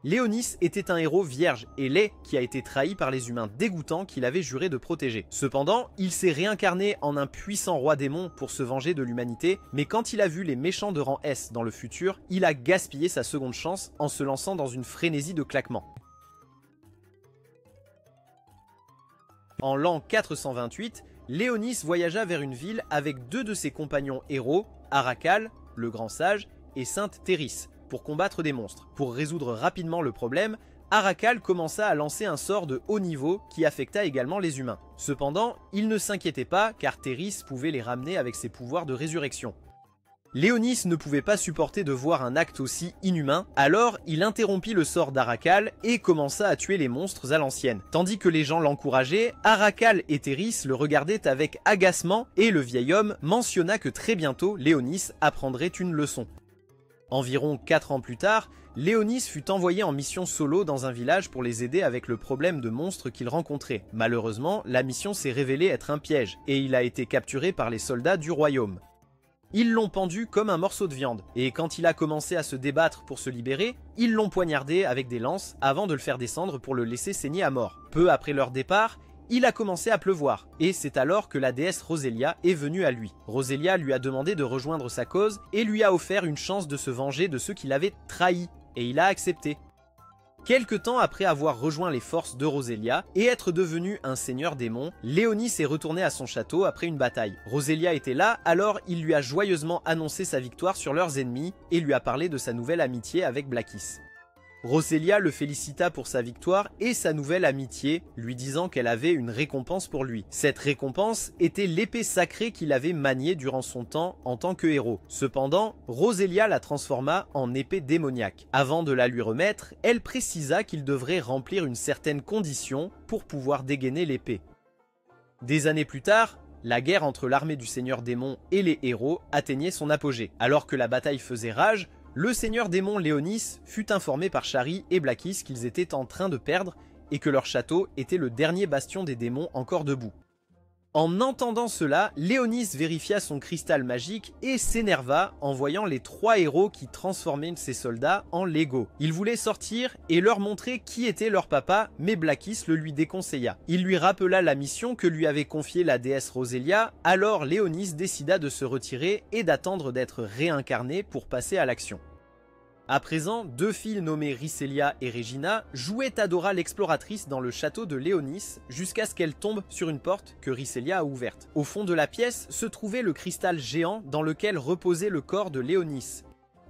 Léonis était un héros vierge et laid qui a été trahi par les humains dégoûtants qu'il avait juré de protéger. Cependant, il s'est réincarné en un puissant roi démon pour se venger de l'humanité, mais quand il a vu les méchants de rang S dans le futur, il a gaspillé sa seconde chance en se lançant dans une frénésie de claquements. En l'an 428, Léonis voyagea vers une ville avec deux de ses compagnons héros, Aracal, le grand sage, et Sainte Théris, pour combattre des monstres. Pour résoudre rapidement le problème, Aracal commença à lancer un sort de haut niveau qui affecta également les humains. Cependant, il ne s'inquiétait pas car Théris pouvait les ramener avec ses pouvoirs de résurrection. Léonis ne pouvait pas supporter de voir un acte aussi inhumain, alors il interrompit le sort d'Aracal et commença à tuer les monstres à l'ancienne. Tandis que les gens l'encourageaient, Aracal et Théris le regardaient avec agacement et le vieil homme mentionna que très bientôt Léonis apprendrait une leçon. Environ 4 ans plus tard, Léonis fut envoyé en mission solo dans un village pour les aider avec le problème de monstres qu'il rencontrait. Malheureusement, la mission s'est révélée être un piège et il a été capturé par les soldats du royaume. Ils l'ont pendu comme un morceau de viande, et quand il a commencé à se débattre pour se libérer, ils l'ont poignardé avec des lances avant de le faire descendre pour le laisser saigner à mort. Peu après leur départ, il a commencé à pleuvoir, et c'est alors que la déesse Rosélia est venue à lui. Rosélia lui a demandé de rejoindre sa cause et lui a offert une chance de se venger de ceux qui l'avaient trahi, et il a accepté. Quelque temps après avoir rejoint les forces de Rosélia et être devenu un seigneur démon, Léonis est retourné à son château après une bataille. Rosélia était là, alors il lui a joyeusement annoncé sa victoire sur leurs ennemis et lui a parlé de sa nouvelle amitié avec Blakis. Rosélia le félicita pour sa victoire et sa nouvelle amitié, lui disant qu'elle avait une récompense pour lui. Cette récompense était l'épée sacrée qu'il avait maniée durant son temps en tant que héros. Cependant, Rosélia la transforma en épée démoniaque. Avant de la lui remettre, elle précisa qu'il devrait remplir une certaine condition pour pouvoir dégainer l'épée. Des années plus tard, la guerre entre l'armée du seigneur démon et les héros atteignait son apogée. Alors que la bataille faisait rage, le seigneur démon Léonis fut informé par Shari et Blakis qu'ils étaient en train de perdre et que leur château était le dernier bastion des démons encore debout. En entendant cela, Léonis vérifia son cristal magique et s'énerva en voyant les 3 héros qui transformaient ses soldats en Lego. Il voulait sortir et leur montrer qui était leur papa, mais Blakis le lui déconseilla. Il lui rappela la mission que lui avait confiée la déesse Rosélia, alors Léonis décida de se retirer et d'attendre d'être réincarné pour passer à l'action. À présent, 2 filles nommées Riselia et Regina jouaient Adora l'exploratrice dans le château de Léonis jusqu'à ce qu'elle tombe sur une porte que Riselia a ouverte. Au fond de la pièce se trouvait le cristal géant dans lequel reposait le corps de Léonis.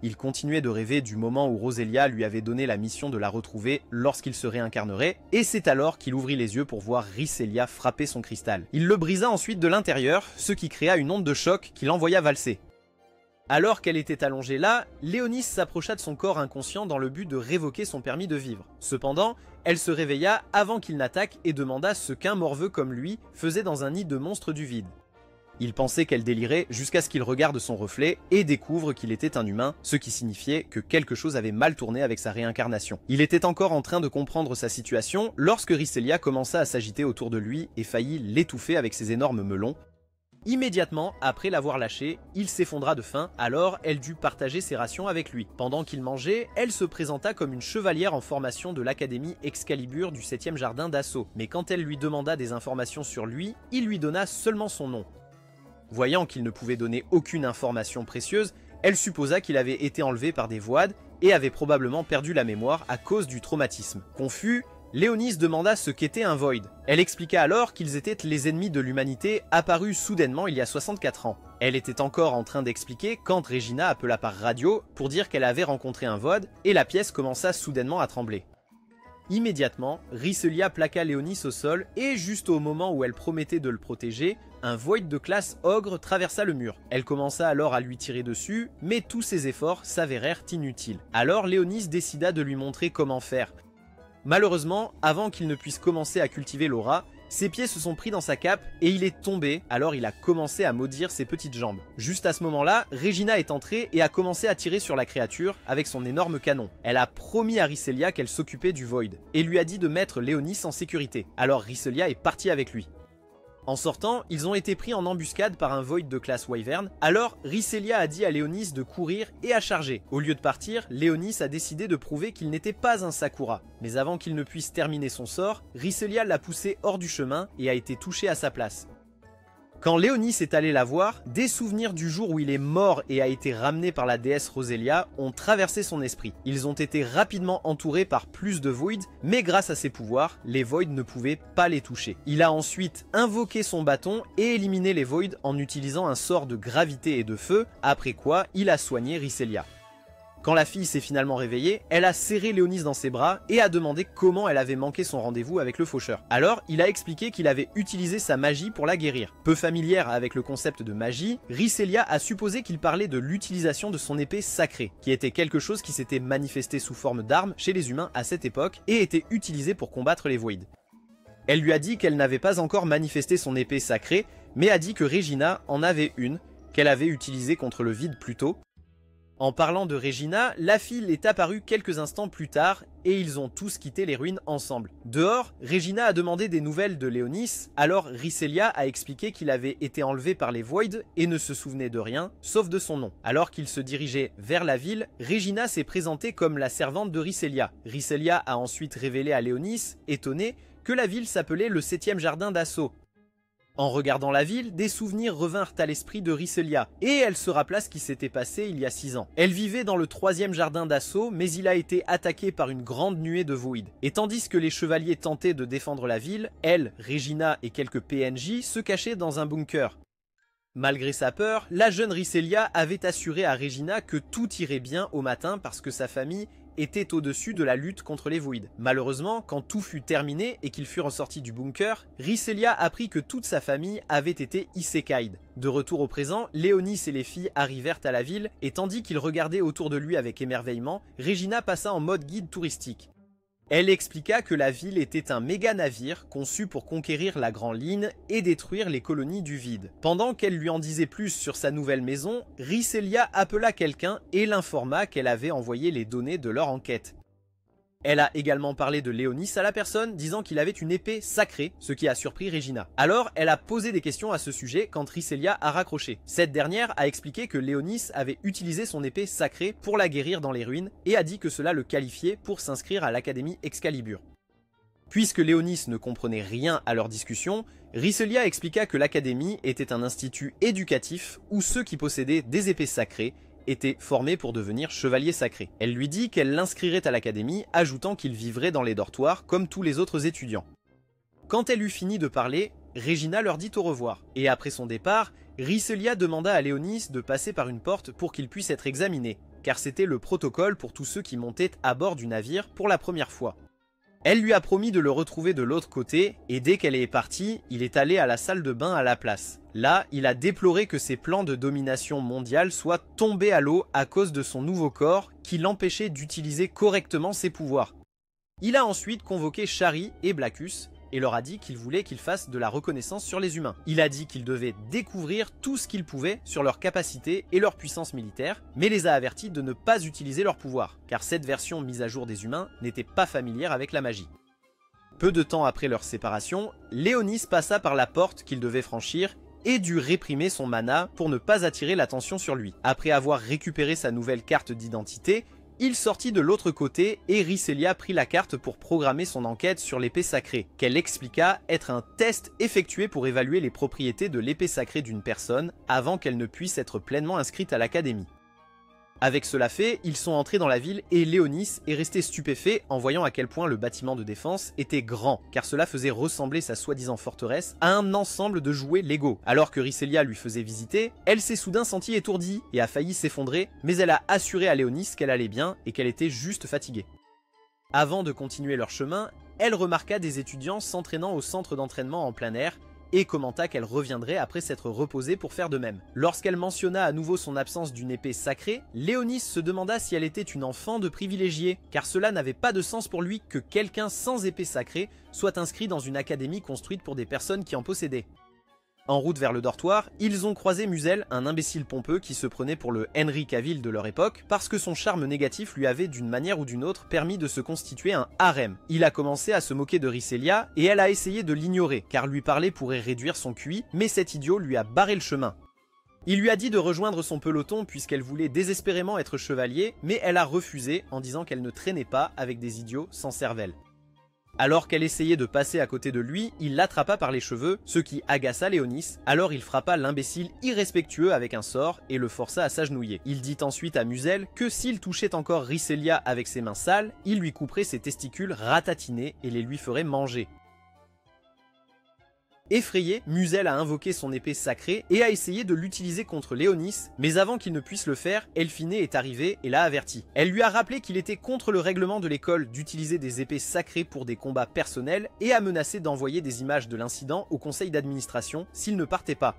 Il continuait de rêver du moment où Rosélia lui avait donné la mission de la retrouver lorsqu'il se réincarnerait, et c'est alors qu'il ouvrit les yeux pour voir Riselia frapper son cristal. Il le brisa ensuite de l'intérieur, ce qui créa une onde de choc qui l'envoya valser. Alors qu'elle était allongée là, Léonis s'approcha de son corps inconscient dans le but de révoquer son permis de vivre. Cependant, elle se réveilla avant qu'il n'attaque et demanda ce qu'un morveux comme lui faisait dans un nid de monstres du vide. Il pensait qu'elle délirait jusqu'à ce qu'il regarde son reflet et découvre qu'il était un humain, ce qui signifiait que quelque chose avait mal tourné avec sa réincarnation. Il était encore en train de comprendre sa situation lorsque Riselia commença à s'agiter autour de lui et faillit l'étouffer avec ses énormes melons. Immédiatement après l'avoir lâché, il s'effondra de faim, alors elle dut partager ses rations avec lui. Pendant qu'il mangeait, elle se présenta comme une chevalière en formation de l'académie Excalibur du 7e jardin d'assaut. Mais quand elle lui demanda des informations sur lui, il lui donna seulement son nom. Voyant qu'il ne pouvait donner aucune information précieuse, elle supposa qu'il avait été enlevé par des voides et avait probablement perdu la mémoire à cause du traumatisme. Confus, Léonis demanda ce qu'était un Void. Elle expliqua alors qu'ils étaient les ennemis de l'humanité apparus soudainement il y a 64 ans. Elle était encore en train d'expliquer quand Regina appela par radio pour dire qu'elle avait rencontré un Void et la pièce commença soudainement à trembler. Immédiatement, Riselia plaqua Léonis au sol et juste au moment où elle promettait de le protéger, un Void de classe ogre traversa le mur. Elle commença alors à lui tirer dessus, mais tous ses efforts s'avérèrent inutiles. Alors Léonis décida de lui montrer comment faire. Malheureusement, avant qu'il ne puisse commencer à cultiver l'aura, ses pieds se sont pris dans sa cape et il est tombé, alors il a commencé à maudire ses petites jambes. Juste à ce moment-là, Regina est entrée et a commencé à tirer sur la créature avec son énorme canon. Elle a promis à Riselia qu'elle s'occupait du Void et lui a dit de mettre Léonis en sécurité. Alors Riselia est partie avec lui. En sortant, ils ont été pris en embuscade par un Void de classe Wyvern, alors Rhysselia a dit à Léonis de courir et à charger. Au lieu de partir, Léonis a décidé de prouver qu'il n'était pas un Sakura. Mais avant qu'il ne puisse terminer son sort, Rhysselia l'a poussé hors du chemin et a été touché à sa place. Quand Léonis est allé la voir, des souvenirs du jour où il est mort et a été ramené par la déesse Roselia ont traversé son esprit. Ils ont été rapidement entourés par plus de Voids, mais grâce à ses pouvoirs, les Voids ne pouvaient pas les toucher. Il a ensuite invoqué son bâton et éliminé les Voids en utilisant un sort de gravité et de feu, après quoi il a soigné Rhysselia. Quand la fille s'est finalement réveillée, elle a serré Léonis dans ses bras et a demandé comment elle avait manqué son rendez-vous avec le faucheur. Alors, il a expliqué qu'il avait utilisé sa magie pour la guérir. Peu familière avec le concept de magie, Rhysselia a supposé qu'il parlait de l'utilisation de son épée sacrée, qui était quelque chose qui s'était manifesté sous forme d'arme chez les humains à cette époque et était utilisé pour combattre les Voids. Elle lui a dit qu'elle n'avait pas encore manifesté son épée sacrée, mais a dit que Regina en avait une, qu'elle avait utilisée contre le vide plus tôt. En parlant de Regina, la fille est apparue quelques instants plus tard et ils ont tous quitté les ruines ensemble. Dehors, Regina a demandé des nouvelles de Léonis, alors Rhysselia a expliqué qu'il avait été enlevé par les Voids et ne se souvenait de rien, sauf de son nom. Alors qu'il se dirigeait vers la ville, Regina s'est présentée comme la servante de Rhysselia. Rhysselia a ensuite révélé à Léonis, étonné, que la ville s'appelait le 7e jardin d'Assaut. En regardant la ville, des souvenirs revinrent à l'esprit de Rhysselia, et elle se rappela ce qui s'était passé il y a 6 ans. Elle vivait dans le 3e jardin d'Assaut, mais il a été attaqué par une grande nuée de Voids. Et tandis que les chevaliers tentaient de défendre la ville, elle, Regina et quelques PNJ se cachaient dans un bunker. Malgré sa peur, la jeune Rhysselia avait assuré à Regina que tout irait bien au matin parce que sa famille était au-dessus de la lutte contre les Voids. Malheureusement, quand tout fut terminé et qu'ils furent ressortis du bunker, Rhysselia apprit que toute sa famille avait été isekai'd. De retour au présent, Léonis et les filles arrivèrent à la ville et tandis qu'ils regardaient autour de lui avec émerveillement, Regina passa en mode guide touristique. Elle expliqua que la ville était un méga navire conçu pour conquérir la Grande Ligne et détruire les colonies du vide. Pendant qu'elle lui en disait plus sur sa nouvelle maison, Rhysselia appela quelqu'un et l'informa qu'elle avait envoyé les données de leur enquête. Elle a également parlé de Léonis à la personne, disant qu'il avait une épée sacrée, ce qui a surpris Regina. Alors, elle a posé des questions à ce sujet quand Rhysselia a raccroché. Cette dernière a expliqué que Léonis avait utilisé son épée sacrée pour la guérir dans les ruines et a dit que cela le qualifiait pour s'inscrire à l'Académie Excalibur. Puisque Léonis ne comprenait rien à leur discussion, Rhysselia expliqua que l'Académie était un institut éducatif où ceux qui possédaient des épées sacrées était formé pour devenir chevalier sacré. Elle lui dit qu'elle l'inscrirait à l'académie, ajoutant qu'il vivrait dans les dortoirs comme tous les autres étudiants. Quand elle eut fini de parler, Regina leur dit au revoir. Et après son départ, Rhysselia demanda à Léonis de passer par une porte pour qu'il puisse être examiné, car c'était le protocole pour tous ceux qui montaient à bord du navire pour la première fois. Elle lui a promis de le retrouver de l'autre côté, et dès qu'elle est partie, il est allé à la salle de bain à la place. Là, il a déploré que ses plans de domination mondiale soient tombés à l'eau à cause de son nouveau corps qui l'empêchait d'utiliser correctement ses pouvoirs. Il a ensuite convoqué Shari et Blackus et leur a dit qu'il voulait qu'ils fassent de la reconnaissance sur les humains. Il a dit qu'ils devaient découvrir tout ce qu'ils pouvaient sur leurs capacités et leur puissance militaire, mais les a avertis de ne pas utiliser leurs pouvoirs, car cette version mise à jour des humains n'était pas familière avec la magie. Peu de temps après leur séparation, Léonis passa par la porte qu'il devait franchir et dut réprimer son mana pour ne pas attirer l'attention sur lui. Après avoir récupéré sa nouvelle carte d'identité, il sortit de l'autre côté et Rhysselia prit la carte pour programmer son enquête sur l'épée sacrée, qu'elle expliqua être un test effectué pour évaluer les propriétés de l'épée sacrée d'une personne avant qu'elle ne puisse être pleinement inscrite à l'académie. Avec cela fait, ils sont entrés dans la ville et Léonis est resté stupéfait en voyant à quel point le bâtiment de défense était grand, car cela faisait ressembler sa soi-disant forteresse à un ensemble de jouets Lego. Alors que Rhysselia lui faisait visiter, elle s'est soudain sentie étourdie et a failli s'effondrer, mais elle a assuré à Léonis qu'elle allait bien et qu'elle était juste fatiguée. Avant de continuer leur chemin, elle remarqua des étudiants s'entraînant au centre d'entraînement en plein air, et commenta qu'elle reviendrait après s'être reposée pour faire de même. Lorsqu'elle mentionna à nouveau son absence d'une épée sacrée, Léonis se demanda si elle était une enfant de privilégié, car cela n'avait pas de sens pour lui que quelqu'un sans épée sacrée soit inscrit dans une académie construite pour des personnes qui en possédaient. En route vers le dortoir, ils ont croisé Musel, un imbécile pompeux qui se prenait pour le Henry Cavill de leur époque, parce que son charme négatif lui avait d'une manière ou d'une autre permis de se constituer un harem. Il a commencé à se moquer de Ricelia et elle a essayé de l'ignorer, car lui parler pourrait réduire son QI, mais cet idiot lui a barré le chemin. Il lui a dit de rejoindre son peloton puisqu'elle voulait désespérément être chevalier, mais elle a refusé en disant qu'elle ne traînait pas avec des idiots sans cervelle. Alors qu'elle essayait de passer à côté de lui, il l'attrapa par les cheveux, ce qui agaça Léonis, alors il frappa l'imbécile irrespectueux avec un sort et le força à s'agenouiller. Il dit ensuite à Musel que s'il touchait encore Ricelia avec ses mains sales, il lui couperait ses testicules ratatinés et les lui ferait manger. Effrayé, Musel a invoqué son épée sacrée et a essayé de l'utiliser contre Léonis, mais avant qu'il ne puisse le faire, Elphiné est arrivée et l'a averti. Elle lui a rappelé qu'il était contre le règlement de l'école d'utiliser des épées sacrées pour des combats personnels et a menacé d'envoyer des images de l'incident au conseil d'administration s'il ne partait pas.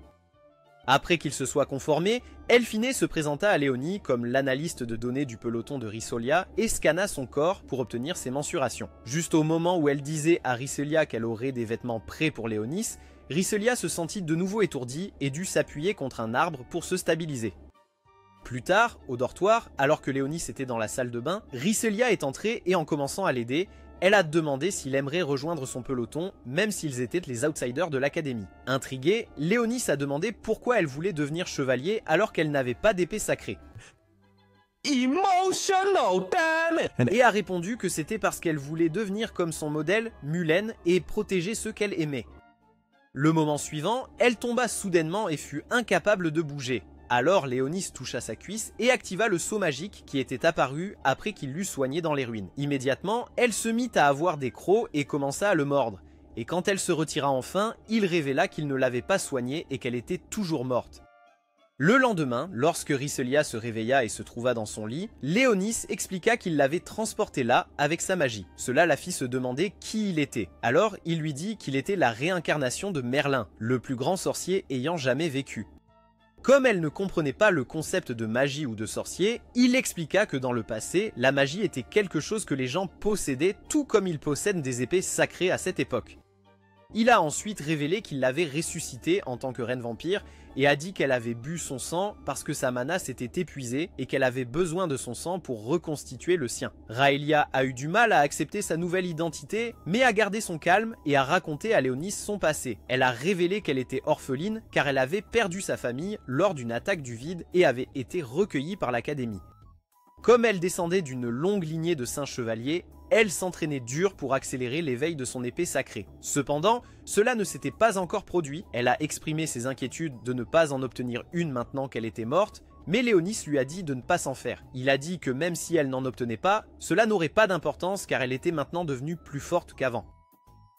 Après qu'il se soit conformé, Elphiné se présenta à Léonie comme l'analyste de données du peloton de Ricelia et scanna son corps pour obtenir ses mensurations. Juste au moment où elle disait à Ricelia qu'elle aurait des vêtements prêts pour Léonis, Ricelia se sentit de nouveau étourdie et dut s'appuyer contre un arbre pour se stabiliser. Plus tard, au dortoir, alors que Léonis était dans la salle de bain, Ricelia est entrée et en commençant à l'aider, elle a demandé s'il aimerait rejoindre son peloton, même s'ils étaient les outsiders de l'académie. Intriguée, Léonis a demandé pourquoi elle voulait devenir chevalier alors qu'elle n'avait pas d'épée sacrée. Emotional, damn it! Et a répondu que c'était parce qu'elle voulait devenir comme son modèle, Mulen, et protéger ceux qu'elle aimait. Le moment suivant, elle tomba soudainement et fut incapable de bouger. Alors Léonis toucha sa cuisse et activa le sceau magique qui était apparu après qu'il l'eut soigné dans les ruines. Immédiatement, elle se mit à avoir des crocs et commença à le mordre. Et quand elle se retira enfin, il révéla qu'il ne l'avait pas soignée et qu'elle était toujours morte. Le lendemain, lorsque Ricelia se réveilla et se trouva dans son lit, Léonis expliqua qu'il l'avait transportée là avec sa magie. Cela la fit se demander qui il était. Alors il lui dit qu'il était la réincarnation de Merlin, le plus grand sorcier ayant jamais vécu. Comme elle ne comprenait pas le concept de magie ou de sorcier, il expliqua que dans le passé, la magie était quelque chose que les gens possédaient tout comme ils possèdent des épées sacrées à cette époque. Il a ensuite révélé qu'il l'avait ressuscitée en tant que reine vampire et a dit qu'elle avait bu son sang parce que sa mana s'était épuisée et qu'elle avait besoin de son sang pour reconstituer le sien. Raelia a eu du mal à accepter sa nouvelle identité, mais a gardé son calme et a raconté à Léonis son passé. Elle a révélé qu'elle était orpheline car elle avait perdu sa famille lors d'une attaque du vide et avait été recueillie par l'académie. Comme elle descendait d'une longue lignée de saints chevaliers, elle s'entraînait dur pour accélérer l'éveil de son épée sacrée. Cependant, cela ne s'était pas encore produit, elle a exprimé ses inquiétudes de ne pas en obtenir une maintenant qu'elle était morte, mais Léonis lui a dit de ne pas s'en faire. Il a dit que même si elle n'en obtenait pas, cela n'aurait pas d'importance car elle était maintenant devenue plus forte qu'avant.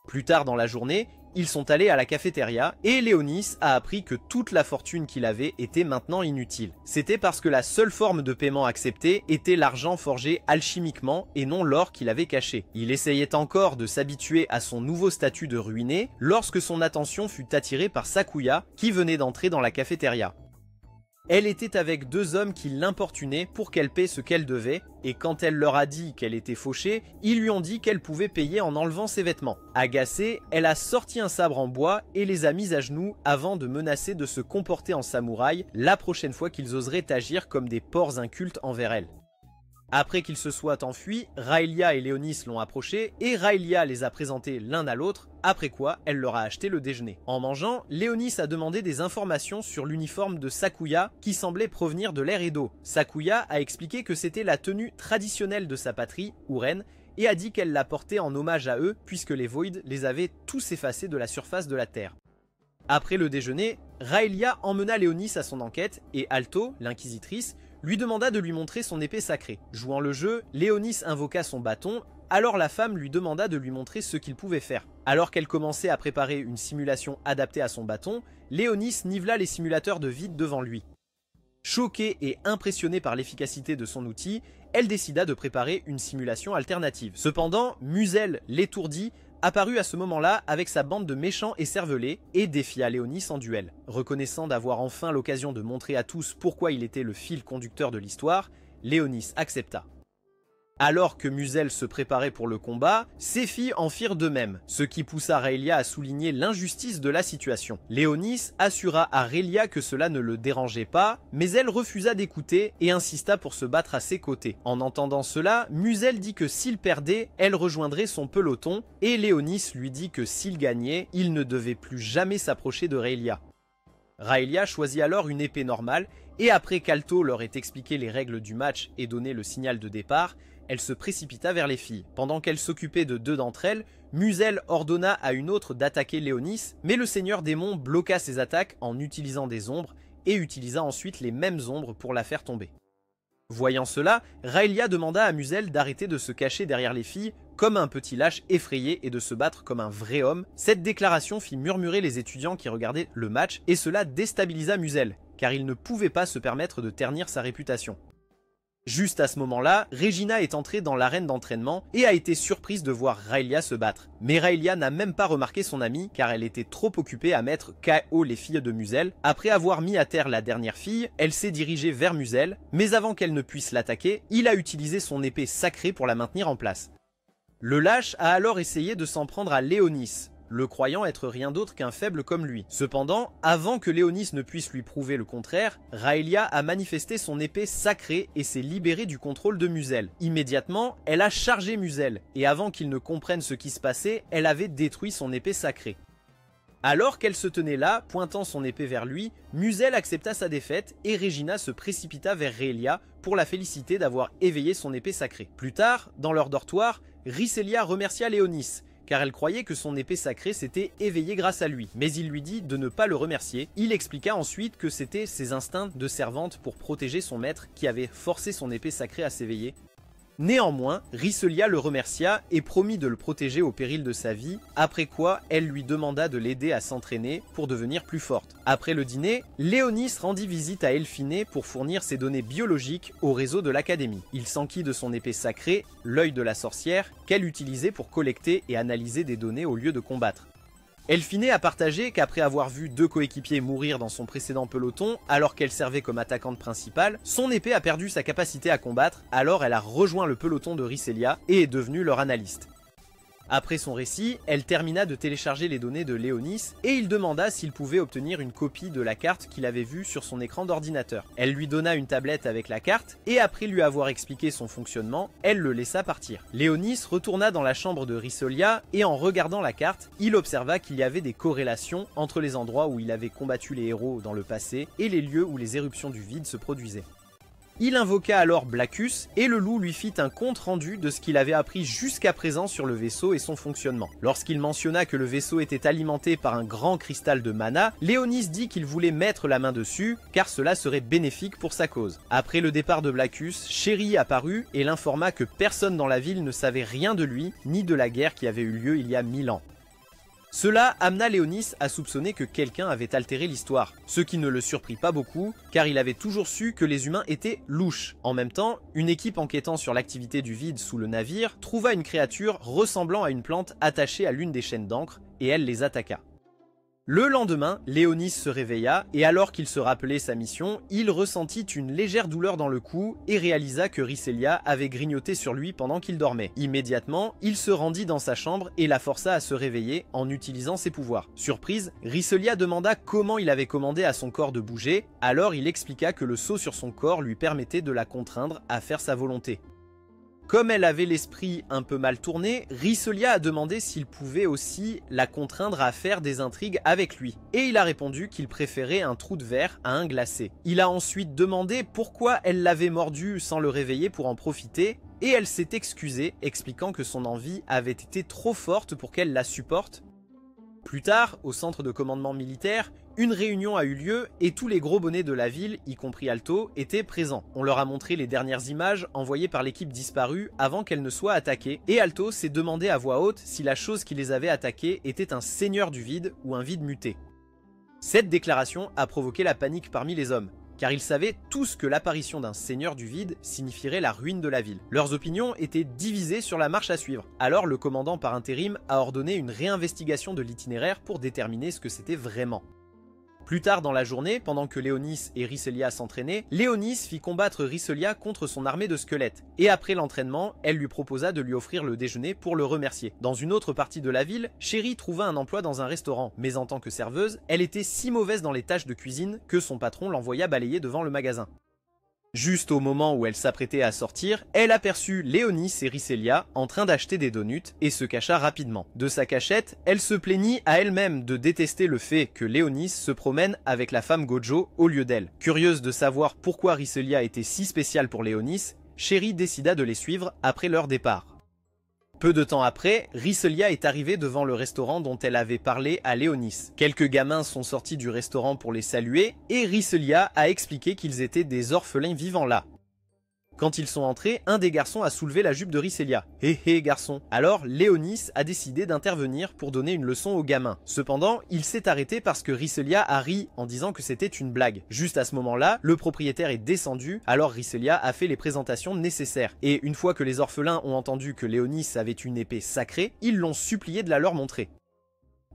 Plus tard dans la journée, ils sont allés à la cafétéria et Léonis a appris que toute la fortune qu'il avait était maintenant inutile. C'était parce que la seule forme de paiement acceptée était l'argent forgé alchimiquement et non l'or qu'il avait caché. Il essayait encore de s'habituer à son nouveau statut de ruiné lorsque son attention fut attirée par Sakuya qui venait d'entrer dans la cafétéria. Elle était avec deux hommes qui l'importunaient pour qu'elle paie ce qu'elle devait, et quand elle leur a dit qu'elle était fauchée, ils lui ont dit qu'elle pouvait payer en enlevant ses vêtements. Agacée, elle a sorti un sabre en bois et les a mis à genoux avant de menacer de se comporter en samouraï la prochaine fois qu'ils oseraient agir comme des porcs incultes envers elle. Après qu'ils se soient enfuis, Raelia et Léonis l'ont approché et Raelia les a présentés l'un à l'autre, après quoi elle leur a acheté le déjeuner. En mangeant, Léonis a demandé des informations sur l'uniforme de Sakuya qui semblait provenir de l'ère Edo. Sakuya a expliqué que c'était la tenue traditionnelle de sa patrie, Uren, et a dit qu'elle la portait en hommage à eux puisque les Void les avaient tous effacés de la surface de la Terre. Après le déjeuner, Raelia emmena Léonis à son enquête et Alto, l'inquisitrice, lui demanda de lui montrer son épée sacrée. Jouant le jeu, Léonis invoqua son bâton, alors la femme lui demanda de lui montrer ce qu'il pouvait faire. Alors qu'elle commençait à préparer une simulation adaptée à son bâton, Léonis nivela les simulateurs de vide devant lui. Choquée et impressionnée par l'efficacité de son outil, elle décida de préparer une simulation alternative. Cependant, Musel, l'étourdi, apparut à ce moment-là avec sa bande de méchants et cervelés et défia Léonis en duel. Reconnaissant d'avoir enfin l'occasion de montrer à tous pourquoi il était le fil conducteur de l'histoire, Léonis accepta. Alors que Muzel se préparait pour le combat, ses filles en firent de même, ce qui poussa Rhaelia à souligner l'injustice de la situation. Léonis assura à Rhaelia que cela ne le dérangeait pas, mais elle refusa d'écouter et insista pour se battre à ses côtés. En entendant cela, Muzel dit que s'il perdait, elle rejoindrait son peloton, et Léonis lui dit que s'il gagnait, il ne devait plus jamais s'approcher de Rhaelia. Rhaelia choisit alors une épée normale, et après qu'Alto leur ait expliqué les règles du match et donné le signal de départ, elle se précipita vers les filles. Pendant qu'elle s'occupait de 2 d'entre elles, Muzel ordonna à une autre d'attaquer Léonis, mais le seigneur démon bloqua ses attaques en utilisant des ombres et utilisa ensuite les mêmes ombres pour la faire tomber. Voyant cela, Rhaelia demanda à Muzel d'arrêter de se cacher derrière les filles comme un petit lâche effrayé et de se battre comme un vrai homme. Cette déclaration fit murmurer les étudiants qui regardaient le match et cela déstabilisa Muzel, car il ne pouvait pas se permettre de ternir sa réputation. Juste à ce moment-là, Regina est entrée dans l'arène d'entraînement et a été surprise de voir Rhaelia se battre. Mais Rhaelia n'a même pas remarqué son amie car elle était trop occupée à mettre KO les filles de Muzel. Après avoir mis à terre la dernière fille, elle s'est dirigée vers Muzel, mais avant qu'elle ne puisse l'attaquer, il a utilisé son épée sacrée pour la maintenir en place. Le lâche a alors essayé de s'en prendre à Léonis, le croyant être rien d'autre qu'un faible comme lui. Cependant, avant que Léonis ne puisse lui prouver le contraire, Rhaelia a manifesté son épée sacrée et s'est libérée du contrôle de Muzel. Immédiatement, elle a chargé Muzel, et avant qu'il ne comprenne ce qui se passait, elle avait détruit son épée sacrée. Alors qu'elle se tenait là, pointant son épée vers lui, Muzel accepta sa défaite et Regina se précipita vers Rhaelia pour la féliciter d'avoir éveillé son épée sacrée. Plus tard, dans leur dortoir, Rhysselia remercia Léonis, car elle croyait que son épée sacrée s'était éveillée grâce à lui. Mais il lui dit de ne pas le remercier. Il expliqua ensuite que c'était ses instincts de servante pour protéger son maître qui avait forcé son épée sacrée à s'éveiller. Néanmoins, Rhysselia le remercia et promit de le protéger au péril de sa vie, après quoi elle lui demanda de l'aider à s'entraîner pour devenir plus forte. Après le dîner, Léonis rendit visite à Elphiné pour fournir ses données biologiques au réseau de l'académie. Il s'enquit de son épée sacrée, l'œil de la sorcière, qu'elle utilisait pour collecter et analyser des données au lieu de combattre. Elphiné a partagé qu'après avoir vu 2 coéquipiers mourir dans son précédent peloton alors qu'elle servait comme attaquante principale, son épée a perdu sa capacité à combattre, alors elle a rejoint le peloton de Rhysselia et est devenue leur analyste. Après son récit, elle termina de télécharger les données de Léonis et il demanda s'il pouvait obtenir une copie de la carte qu'il avait vue sur son écran d'ordinateur. Elle lui donna une tablette avec la carte et après lui avoir expliqué son fonctionnement, elle le laissa partir. Léonis retourna dans la chambre de Rhysselia et en regardant la carte, il observa qu'il y avait des corrélations entre les endroits où il avait combattu les héros dans le passé et les lieux où les éruptions du vide se produisaient. Il invoqua alors Blackus et le loup lui fit un compte rendu de ce qu'il avait appris jusqu'à présent sur le vaisseau et son fonctionnement. Lorsqu'il mentionna que le vaisseau était alimenté par un grand cristal de mana, Léonis dit qu'il voulait mettre la main dessus car cela serait bénéfique pour sa cause. Après le départ de Blackus, Sherry apparut et l'informa que personne dans la ville ne savait rien de lui ni de la guerre qui avait eu lieu il y a 1000 ans. Cela amena Léonis à soupçonner que quelqu'un avait altéré l'histoire, ce qui ne le surprit pas beaucoup, car il avait toujours su que les humains étaient louches. En même temps, une équipe enquêtant sur l'activité du vide sous le navire trouva une créature ressemblant à une plante attachée à l'une des chaînes d'encre, et elle les attaqua. Le lendemain, Léonis se réveilla, et alors qu'il se rappelait sa mission, il ressentit une légère douleur dans le cou et réalisa que Rhysselia avait grignoté sur lui pendant qu'il dormait. Immédiatement, il se rendit dans sa chambre et la força à se réveiller en utilisant ses pouvoirs. Surprise, Rhysselia demanda comment il avait commandé à son corps de bouger, alors il expliqua que le sceau sur son corps lui permettait de la contraindre à faire sa volonté. Comme elle avait l'esprit un peu mal tourné, Rhysselia a demandé s'il pouvait aussi la contraindre à faire des intrigues avec lui. Et il a répondu qu'il préférait un trou de verre à un glacé. Il a ensuite demandé pourquoi elle l'avait mordu sans le réveiller pour en profiter, et elle s'est excusée, expliquant que son envie avait été trop forte pour qu'elle la supporte. Plus tard, au centre de commandement militaire, une réunion a eu lieu et tous les gros bonnets de la ville, y compris Alto, étaient présents. On leur a montré les dernières images envoyées par l'équipe disparue avant qu'elle ne soit attaquée, et Alto s'est demandé à voix haute si la chose qui les avait attaqués était un seigneur du vide ou un vide muté. Cette déclaration a provoqué la panique parmi les hommes, car ils savaient tous que l'apparition d'un seigneur du vide signifierait la ruine de la ville. Leurs opinions étaient divisées sur la marche à suivre. Alors le commandant par intérim a ordonné une réinvestigation de l'itinéraire pour déterminer ce que c'était vraiment. Plus tard dans la journée, pendant que Léonis et Rhysselia s'entraînaient, Léonis fit combattre Rhysselia contre son armée de squelettes. Et après l'entraînement, elle lui proposa de lui offrir le déjeuner pour le remercier. Dans une autre partie de la ville, Sherry trouva un emploi dans un restaurant, mais en tant que serveuse, elle était si mauvaise dans les tâches de cuisine que son patron l'envoya balayer devant le magasin. Juste au moment où elle s'apprêtait à sortir, elle aperçut Léonis et Rhysselia en train d'acheter des donuts et se cacha rapidement. De sa cachette, elle se plaignit à elle-même de détester le fait que Léonis se promène avec la femme Gojo au lieu d'elle. Curieuse de savoir pourquoi Rhysselia était si spéciale pour Léonis, Sherry décida de les suivre après leur départ. Peu de temps après, Rhysselia est arrivée devant le restaurant dont elle avait parlé à Léonis. Quelques gamins sont sortis du restaurant pour les saluer et Rhysselia a expliqué qu'ils étaient des orphelins vivant là. Quand ils sont entrés, un des garçons a soulevé la jupe de Rhysselia. « Hé hé garçon !» Alors Léonis a décidé d'intervenir pour donner une leçon aux gamins. Cependant, il s'est arrêté parce que Rhysselia a ri en disant que c'était une blague. Juste à ce moment-là, le propriétaire est descendu, alors Rhysselia a fait les présentations nécessaires. Et une fois que les orphelins ont entendu que Léonis avait une épée sacrée, ils l'ont supplié de la leur montrer.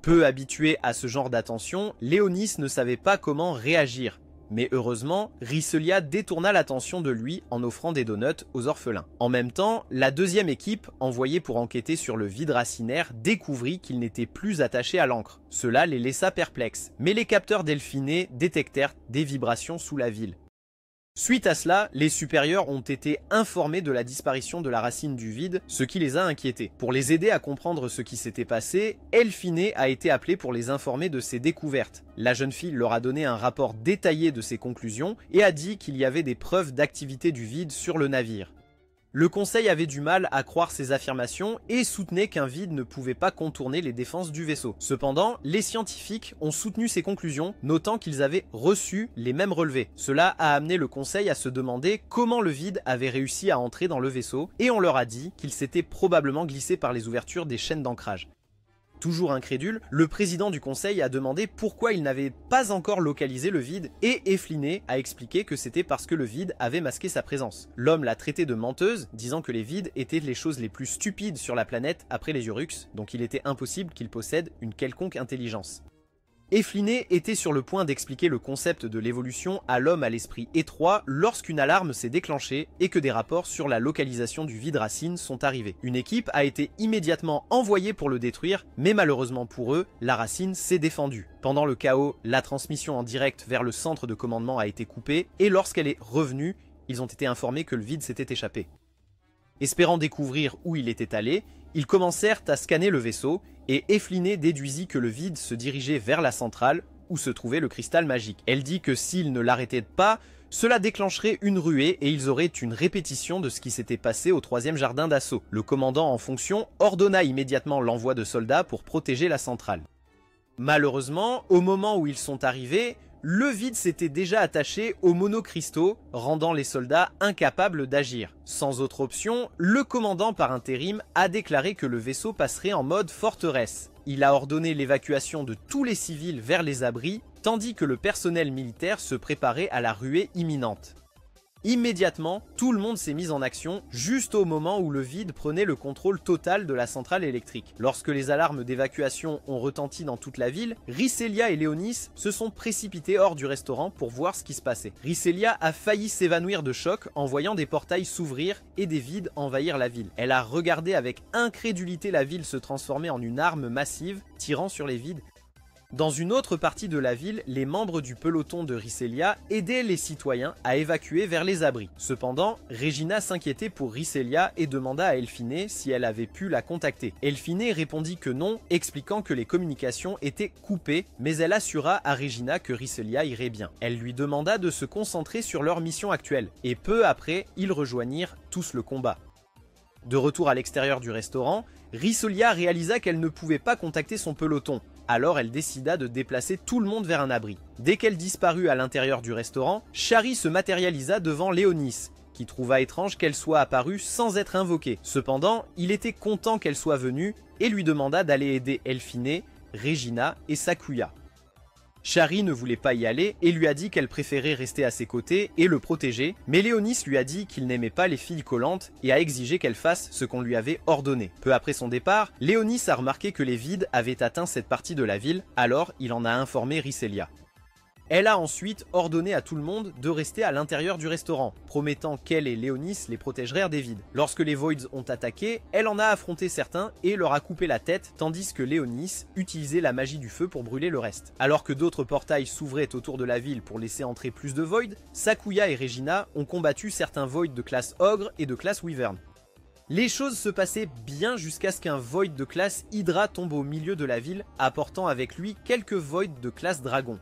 Peu habitué à ce genre d'attention, Léonis ne savait pas comment réagir. Mais heureusement, Rhysselia détourna l'attention de lui en offrant des donuts aux orphelins. En même temps, la deuxième équipe, envoyée pour enquêter sur le vide racinaire, découvrit qu'il n'était plus attaché à l'encre. Cela les laissa perplexes, mais les capteurs delphinés détectèrent des vibrations sous la ville. Suite à cela, les supérieurs ont été informés de la disparition de la racine du vide, ce qui les a inquiétés. Pour les aider à comprendre ce qui s'était passé, Elphinée a été appelée pour les informer de ses découvertes. La jeune fille leur a donné un rapport détaillé de ses conclusions et a dit qu'il y avait des preuves d'activité du vide sur le navire. Le conseil avait du mal à croire ces affirmations et soutenait qu'un vide ne pouvait pas contourner les défenses du vaisseau. Cependant, les scientifiques ont soutenu ces conclusions, notant qu'ils avaient reçu les mêmes relevés. Cela a amené le conseil à se demander comment le vide avait réussi à entrer dans le vaisseau, et on leur a dit qu'il s'était probablement glissé par les ouvertures des chaînes d'ancrage. Toujours incrédule, le président du conseil a demandé pourquoi il n'avait pas encore localisé le vide et Elphinée a expliqué que c'était parce que le vide avait masqué sa présence. L'homme l'a traitée de menteuse, disant que les vides étaient les choses les plus stupides sur la planète après les Uruks, donc il était impossible qu'ils possèdent une quelconque intelligence. Elphinée était sur le point d'expliquer le concept de l'évolution à l'homme à l'esprit étroit lorsqu'une alarme s'est déclenchée et que des rapports sur la localisation du vide racine sont arrivés. Une équipe a été immédiatement envoyée pour le détruire, mais malheureusement pour eux, la racine s'est défendue. Pendant le chaos, la transmission en direct vers le centre de commandement a été coupée et lorsqu'elle est revenue, ils ont été informés que le vide s'était échappé. Espérant découvrir où il était allé, ils commencèrent à scanner le vaisseau et Elphinée déduisit que le vide se dirigeait vers la centrale où se trouvait le cristal magique. Elle dit que s'ils ne l'arrêtaient pas, cela déclencherait une ruée et ils auraient une répétition de ce qui s'était passé au 3e jardin d'assaut. Le commandant en fonction ordonna immédiatement l'envoi de soldats pour protéger la centrale. Malheureusement, au moment où ils sont arrivés, le vide s'était déjà attaché aux monocristaux, rendant les soldats incapables d'agir. Sans autre option, le commandant par intérim a déclaré que le vaisseau passerait en mode forteresse. Il a ordonné l'évacuation de tous les civils vers les abris, tandis que le personnel militaire se préparait à la ruée imminente. Immédiatement, tout le monde s'est mis en action, juste au moment où le vide prenait le contrôle total de la centrale électrique. Lorsque les alarmes d'évacuation ont retenti dans toute la ville, Rhysselia et Léonis se sont précipités hors du restaurant pour voir ce qui se passait. Rhysselia a failli s'évanouir de choc en voyant des portails s'ouvrir et des vides envahir la ville. Elle a regardé avec incrédulité la ville se transformer en une arme massive, tirant sur les vides. Dans une autre partie de la ville, les membres du peloton de Rhysselia aidaient les citoyens à évacuer vers les abris. Cependant, Regina s'inquiétait pour Rhysselia et demanda à Elphinée si elle avait pu la contacter. Elphinée répondit que non, expliquant que les communications étaient coupées, mais elle assura à Regina que Rhysselia irait bien. Elle lui demanda de se concentrer sur leur mission actuelle, et peu après, ils rejoignirent tous le combat. De retour à l'extérieur du restaurant, Rhysselia réalisa qu'elle ne pouvait pas contacter son peloton. Alors elle décida de déplacer tout le monde vers un abri. Dès qu'elle disparut à l'intérieur du restaurant, Shari se matérialisa devant Léonis, qui trouva étrange qu'elle soit apparue sans être invoquée. Cependant, il était content qu'elle soit venue et lui demanda d'aller aider Elphinée, Regina et Sakuya. Shari ne voulait pas y aller et lui a dit qu'elle préférait rester à ses côtés et le protéger, mais Léonis lui a dit qu'il n'aimait pas les filles collantes et a exigé qu'elle fasse ce qu'on lui avait ordonné. Peu après son départ, Léonis a remarqué que les vides avaient atteint cette partie de la ville, alors il en a informé Rhysselia. Elle a ensuite ordonné à tout le monde de rester à l'intérieur du restaurant, promettant qu'elle et Léonis les protégeraient des vides. Lorsque les Voids ont attaqué, elle en a affronté certains et leur a coupé la tête, tandis que Léonis utilisait la magie du feu pour brûler le reste. Alors que d'autres portails s'ouvraient autour de la ville pour laisser entrer plus de Voids, Sakuya et Regina ont combattu certains Voids de classe Ogre et de classe Wyvern. Les choses se passaient bien jusqu'à ce qu'un Void de classe Hydra tombe au milieu de la ville, apportant avec lui quelques Voids de classe Dragon.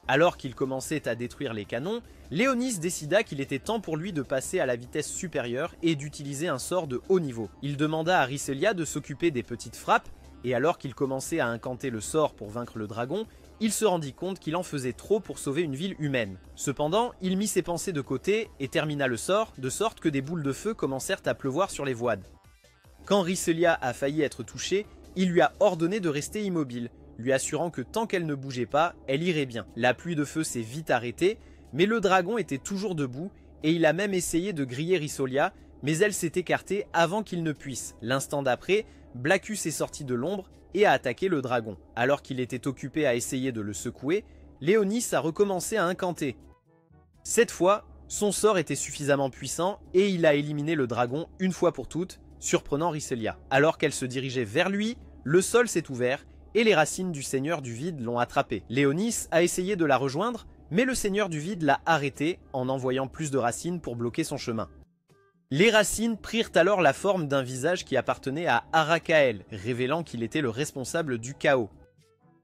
Alors qu'il commençait à détruire les canons, Léonis décida qu'il était temps pour lui de passer à la vitesse supérieure et d'utiliser un sort de haut niveau. Il demanda à Riselia de s'occuper des petites frappes, et alors qu'il commençait à incanter le sort pour vaincre le dragon, il se rendit compte qu'il en faisait trop pour sauver une ville humaine. Cependant, il mit ses pensées de côté et termina le sort, de sorte que des boules de feu commencèrent à pleuvoir sur les voides. Quand Riselia a failli être touchée, il lui a ordonné de rester immobile, lui assurant que tant qu'elle ne bougeait pas, elle irait bien. La pluie de feu s'est vite arrêtée, mais le dragon était toujours debout, et il a même essayé de griller Riselia, mais elle s'est écartée avant qu'il ne puisse. L'instant d'après, Blackus est sorti de l'ombre et a attaqué le dragon. Alors qu'il était occupé à essayer de le secouer, Léonis a recommencé à incanter. Cette fois, son sort était suffisamment puissant et il a éliminé le dragon une fois pour toutes, surprenant Riselia. Alors qu'elle se dirigeait vers lui, le sol s'est ouvert et les racines du Seigneur du Vide l'ont attrapée. Léonis a essayé de la rejoindre, mais le Seigneur du Vide l'a arrêtée en envoyant plus de racines pour bloquer son chemin. Les racines prirent alors la forme d'un visage qui appartenait à Arakael, révélant qu'il était le responsable du chaos.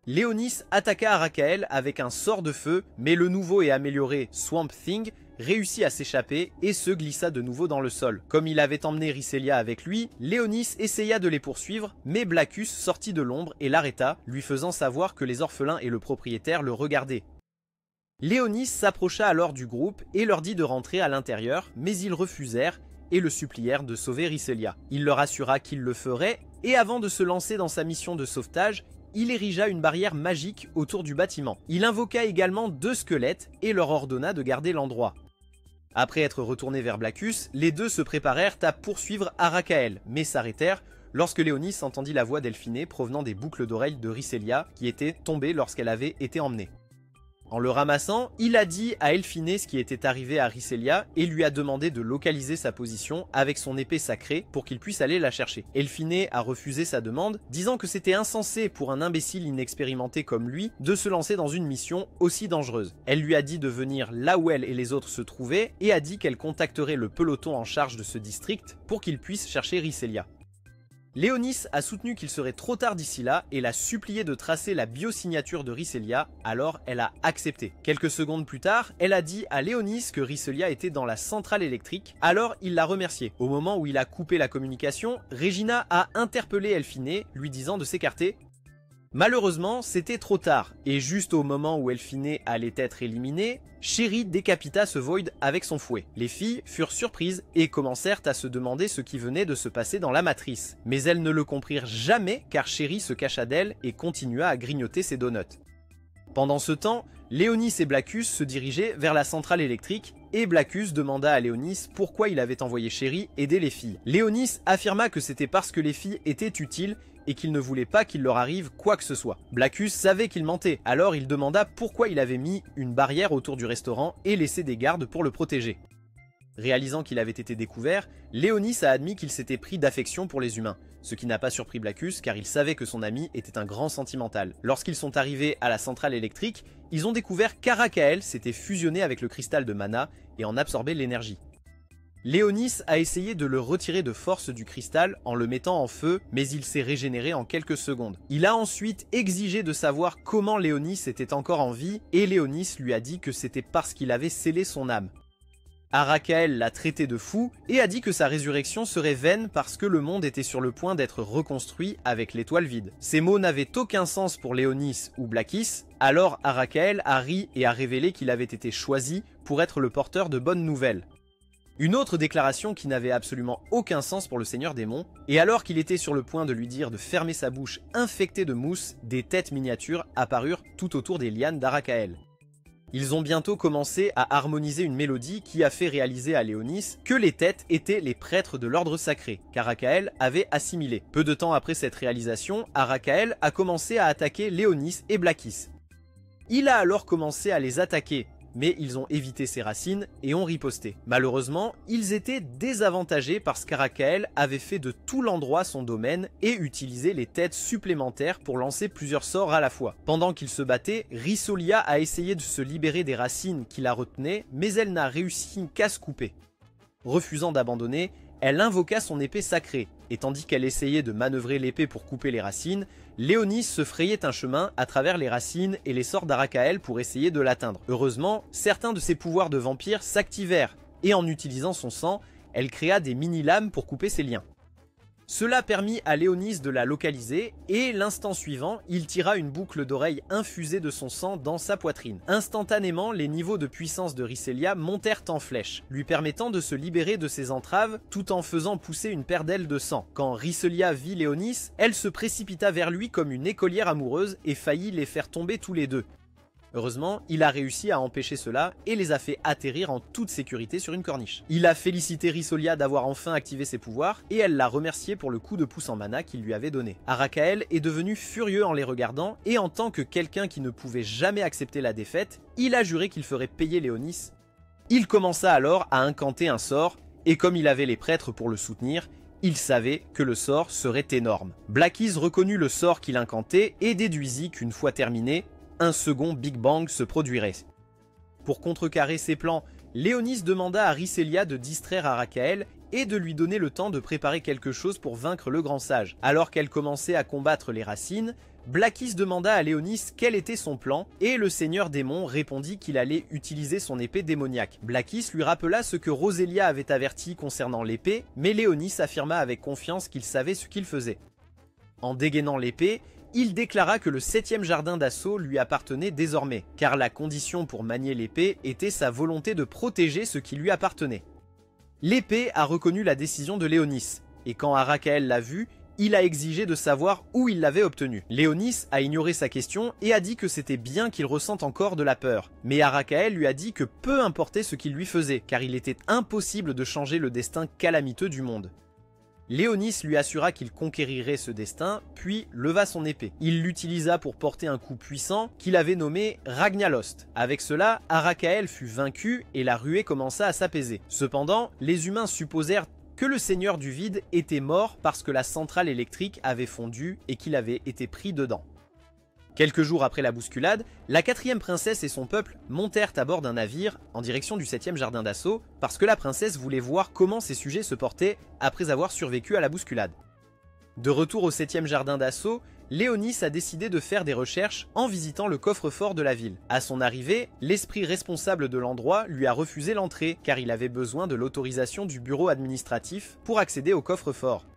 Léonis attaqua Arakael avec un sort de feu, mais le nouveau et amélioré Swamp Thing réussit à s'échapper et se glissa de nouveau dans le sol. Comme il avait emmené Riselia avec lui, Léonis essaya de les poursuivre, mais Blackus sortit de l'ombre et l'arrêta, lui faisant savoir que les orphelins et le propriétaire le regardaient. Léonis s'approcha alors du groupe et leur dit de rentrer à l'intérieur, mais ils refusèrent et le supplièrent de sauver Riselia. Il leur assura qu'il le ferait, et avant de se lancer dans sa mission de sauvetage, il érigea une barrière magique autour du bâtiment. Il invoqua également 2 squelettes et leur ordonna de garder l'endroit. Après être retournés vers Blackus, les deux se préparèrent à poursuivre Arakael, mais s'arrêtèrent lorsque Léonis entendit la voix d'Elfiné provenant des boucles d'oreilles de Riselia qui étaient tombées lorsqu'elle avait été emmenée. En le ramassant, il a dit à Elfiné ce qui était arrivé à Riselia et lui a demandé de localiser sa position avec son épée sacrée pour qu'il puisse aller la chercher. Elfiné a refusé sa demande, disant que c'était insensé pour un imbécile inexpérimenté comme lui de se lancer dans une mission aussi dangereuse. Elle lui a dit de venir là où elle et les autres se trouvaient et a dit qu'elle contacterait le peloton en charge de ce district pour qu'il puisse chercher Riselia. Léonis a soutenu qu'il serait trop tard d'ici là et l'a supplié de tracer la biosignature de Riselia, alors elle a accepté. Quelques secondes plus tard, elle a dit à Léonis que Riselia était dans la centrale électrique, alors il l'a remercié. Au moment où il a coupé la communication, Regina a interpellé Elfiné, lui disant de s'écarter. Malheureusement, c'était trop tard, et juste au moment où Elfiné allait être éliminée, Sherry décapita ce Void avec son fouet. Les filles furent surprises et commencèrent à se demander ce qui venait de se passer dans la matrice. Mais elles ne le comprirent jamais car Sherry se cacha d'elle et continua à grignoter ses donuts. Pendant ce temps, Léonis et Blackus se dirigeaient vers la centrale électrique et Blackus demanda à Léonis pourquoi il avait envoyé Sherry aider les filles. Léonis affirma que c'était parce que les filles étaient utiles et qu'il ne voulait pas qu'il leur arrive quoi que ce soit. Blackus savait qu'il mentait, alors il demanda pourquoi il avait mis une barrière autour du restaurant et laissé des gardes pour le protéger. Réalisant qu'il avait été découvert, Léonis a admis qu'il s'était pris d'affection pour les humains, ce qui n'a pas surpris Blackus car il savait que son ami était un grand sentimental. Lorsqu'ils sont arrivés à la centrale électrique, ils ont découvert qu'Arakael s'était fusionné avec le cristal de mana et en absorbait l'énergie. Léonis a essayé de le retirer de force du cristal en le mettant en feu, mais il s'est régénéré en quelques secondes. Il a ensuite exigé de savoir comment Léonis était encore en vie, et Léonis lui a dit que c'était parce qu'il avait scellé son âme. Arakael l'a traité de fou et a dit que sa résurrection serait vaine parce que le monde était sur le point d'être reconstruit avec l'étoile vide. Ces mots n'avaient aucun sens pour Léonis ou Blackus, alors Arakael a ri et a révélé qu'il avait été choisi pour être le porteur de bonnes nouvelles. Une autre déclaration qui n'avait absolument aucun sens pour le Seigneur Démon, et alors qu'il était sur le point de lui dire de fermer sa bouche infectée de mousse, des têtes miniatures apparurent tout autour des lianes d'Arakael. Ils ont bientôt commencé à harmoniser une mélodie qui a fait réaliser à Léonis que les têtes étaient les prêtres de l'ordre sacré, qu'Arakael avait assimilé. Peu de temps après cette réalisation, Arakael a commencé à attaquer Léonis et Blackus. Il a alors commencé à les attaquer, mais ils ont évité ses racines et ont riposté. Malheureusement, ils étaient désavantagés parce qu'Arakael avait fait de tout l'endroit son domaine et utilisé les têtes supplémentaires pour lancer plusieurs sorts à la fois. Pendant qu'ils se battaient, Rhyssolia a essayé de se libérer des racines qui la retenaient, mais elle n'a réussi qu'à se couper. Refusant d'abandonner, elle invoqua son épée sacrée, et tandis qu'elle essayait de manœuvrer l'épée pour couper les racines, Léonis se frayait un chemin à travers les racines et les sorts d'Arakael pour essayer de l'atteindre. Heureusement, certains de ses pouvoirs de vampire s'activèrent, et en utilisant son sang, elle créa des mini-lames pour couper ses liens. Cela permit à Léonis de la localiser et l'instant suivant, il tira une boucle d'oreille infusée de son sang dans sa poitrine. Instantanément, les niveaux de puissance de Rhysselia montèrent en flèche, lui permettant de se libérer de ses entraves tout en faisant pousser une paire d'ailes de sang. Quand Rhysselia vit Léonis, elle se précipita vers lui comme une écolière amoureuse et faillit les faire tomber tous les deux. Heureusement, il a réussi à empêcher cela et les a fait atterrir en toute sécurité sur une corniche. Il a félicité Rhyssolia d'avoir enfin activé ses pouvoirs et elle l'a remercié pour le coup de pouce en mana qu'il lui avait donné. Arakael est devenu furieux en les regardant et en tant que quelqu'un qui ne pouvait jamais accepter la défaite, il a juré qu'il ferait payer Léonis. Il commença alors à incanter un sort et comme il avait les prêtres pour le soutenir, il savait que le sort serait énorme. Blackies reconnut le sort qu'il incantait et déduisit qu'une fois terminé, un second Big Bang se produirait. Pour contrecarrer ses plans, Léonis demanda à Rhysselia de distraire Arakael et de lui donner le temps de préparer quelque chose pour vaincre le grand sage. Alors qu'elle commençait à combattre les racines, Blackies demanda à Léonis quel était son plan et le seigneur démon répondit qu'il allait utiliser son épée démoniaque. Blackies lui rappela ce que Roselia avait averti concernant l'épée, mais Léonis affirma avec confiance qu'il savait ce qu'il faisait. En dégainant l'épée, il déclara que le 7e jardin d'assaut lui appartenait désormais, car la condition pour manier l'épée était sa volonté de protéger ce qui lui appartenait. L'épée a reconnu la décision de Léonis, et quand Arakael l'a vue, il a exigé de savoir où il l'avait obtenue. Léonis a ignoré sa question et a dit que c'était bien qu'il ressente encore de la peur, mais Arakael lui a dit que peu importait ce qu'il lui faisait, car il était impossible de changer le destin calamiteux du monde. Léonis lui assura qu'il conquérirait ce destin, puis leva son épée. Il l'utilisa pour porter un coup puissant qu'il avait nommé Ragnalost. Avec cela, Arakael fut vaincu et la ruée commença à s'apaiser. Cependant, les humains supposèrent que le seigneur du vide était mort parce que la centrale électrique avait fondu et qu'il avait été pris dedans. Quelques jours après la bousculade, la 4e princesse et son peuple montèrent à bord d'un navire en direction du 7e jardin d'assaut parce que la princesse voulait voir comment ses sujets se portaient après avoir survécu à la bousculade. De retour au 7e jardin d'assaut, Léonis a décidé de faire des recherches en visitant le coffre-fort de la ville. À son arrivée, l'esprit responsable de l'endroit lui a refusé l'entrée car il avait besoin de l'autorisation du bureau administratif pour accéder au coffre-fort.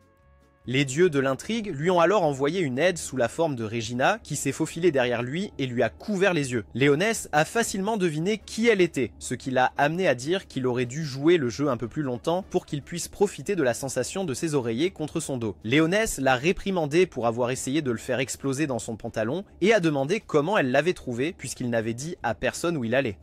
Les dieux de l'intrigue lui ont alors envoyé une aide sous la forme de Regina qui s'est faufilée derrière lui et lui a couvert les yeux. Léonesse a facilement deviné qui elle était, ce qui l'a amené à dire qu'il aurait dû jouer le jeu un peu plus longtemps pour qu'il puisse profiter de la sensation de ses oreillers contre son dos. Léonesse l'a réprimandé pour avoir essayé de le faire exploser dans son pantalon et a demandé comment elle l'avait trouvé puisqu'il n'avait dit à personne où il allait.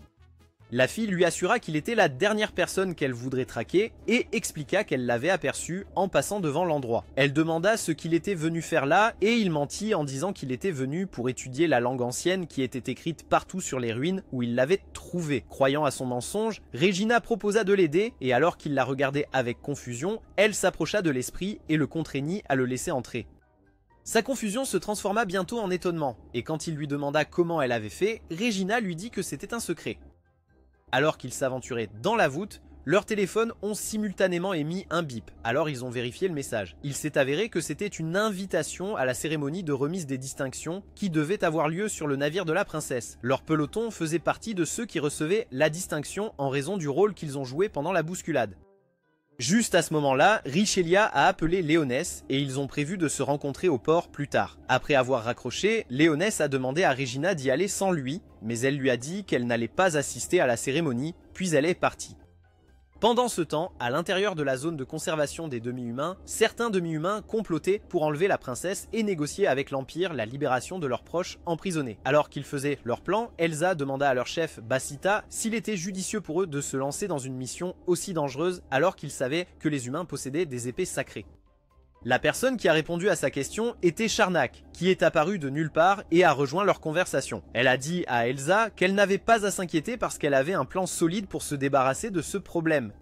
La fille lui assura qu'il était la dernière personne qu'elle voudrait traquer et expliqua qu'elle l'avait aperçu en passant devant l'endroit. Elle demanda ce qu'il était venu faire là et il mentit en disant qu'il était venu pour étudier la langue ancienne qui était écrite partout sur les ruines où il l'avait trouvée. Croyant à son mensonge, Regina proposa de l'aider et alors qu'il la regardait avec confusion, elle s'approcha de l'esprit et le contraignit à le laisser entrer. Sa confusion se transforma bientôt en étonnement et quand il lui demanda comment elle avait fait, Regina lui dit que c'était un secret. Alors qu'ils s'aventuraient dans la voûte, leurs téléphones ont simultanément émis un bip, alors ils ont vérifié le message. Il s'est avéré que c'était une invitation à la cérémonie de remise des distinctions qui devait avoir lieu sur le navire de la princesse. Leur peloton faisait partie de ceux qui recevaient la distinction en raison du rôle qu'ils ont joué pendant la bousculade. Juste à ce moment-là, Rhysselia a appelé Léonesse et ils ont prévu de se rencontrer au port plus tard. Après avoir raccroché, Léonesse a demandé à Regina d'y aller sans lui, mais elle lui a dit qu'elle n'allait pas assister à la cérémonie, puis elle est partie. Pendant ce temps, à l'intérieur de la zone de conservation des demi-humains, certains demi-humains complotaient pour enlever la princesse et négocier avec l'Empire la libération de leurs proches emprisonnés. Alors qu'ils faisaient leur plan, Elsa demanda à leur chef Basita s'il était judicieux pour eux de se lancer dans une mission aussi dangereuse alors qu'ils savaient que les humains possédaient des épées sacrées. La personne qui a répondu à sa question était Charnak, qui est apparue de nulle part et a rejoint leur conversation. Elle a dit à Elsa qu'elle n'avait pas à s'inquiéter parce qu'elle avait un plan solide pour se débarrasser de ce problème.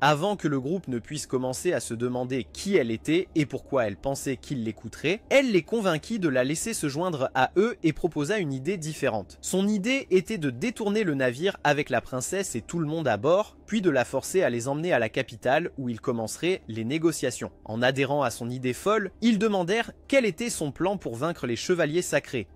Avant que le groupe ne puisse commencer à se demander qui elle était et pourquoi elle pensait qu'ils l'écouteraient, elle les convainquit de la laisser se joindre à eux et proposa une idée différente. Son idée était de détourner le navire avec la princesse et tout le monde à bord, puis de la forcer à les emmener à la capitale où ils commenceraient les négociations. En adhérant à son idée folle, ils demandèrent quel était son plan pour vaincre les chevaliers sacrés.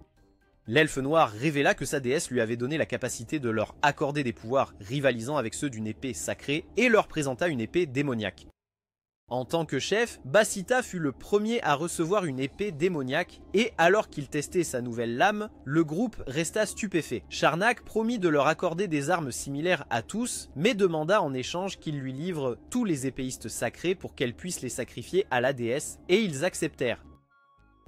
L'elfe noir révéla que sa déesse lui avait donné la capacité de leur accorder des pouvoirs rivalisant avec ceux d'une épée sacrée et leur présenta une épée démoniaque. En tant que chef, Basita fut le premier à recevoir une épée démoniaque et alors qu'il testait sa nouvelle lame, le groupe resta stupéfait. Charnak promit de leur accorder des armes similaires à tous, mais demanda en échange qu'ils lui livrent tous les épéistes sacrés pour qu'elle puisse les sacrifier à la déesse, et ils acceptèrent.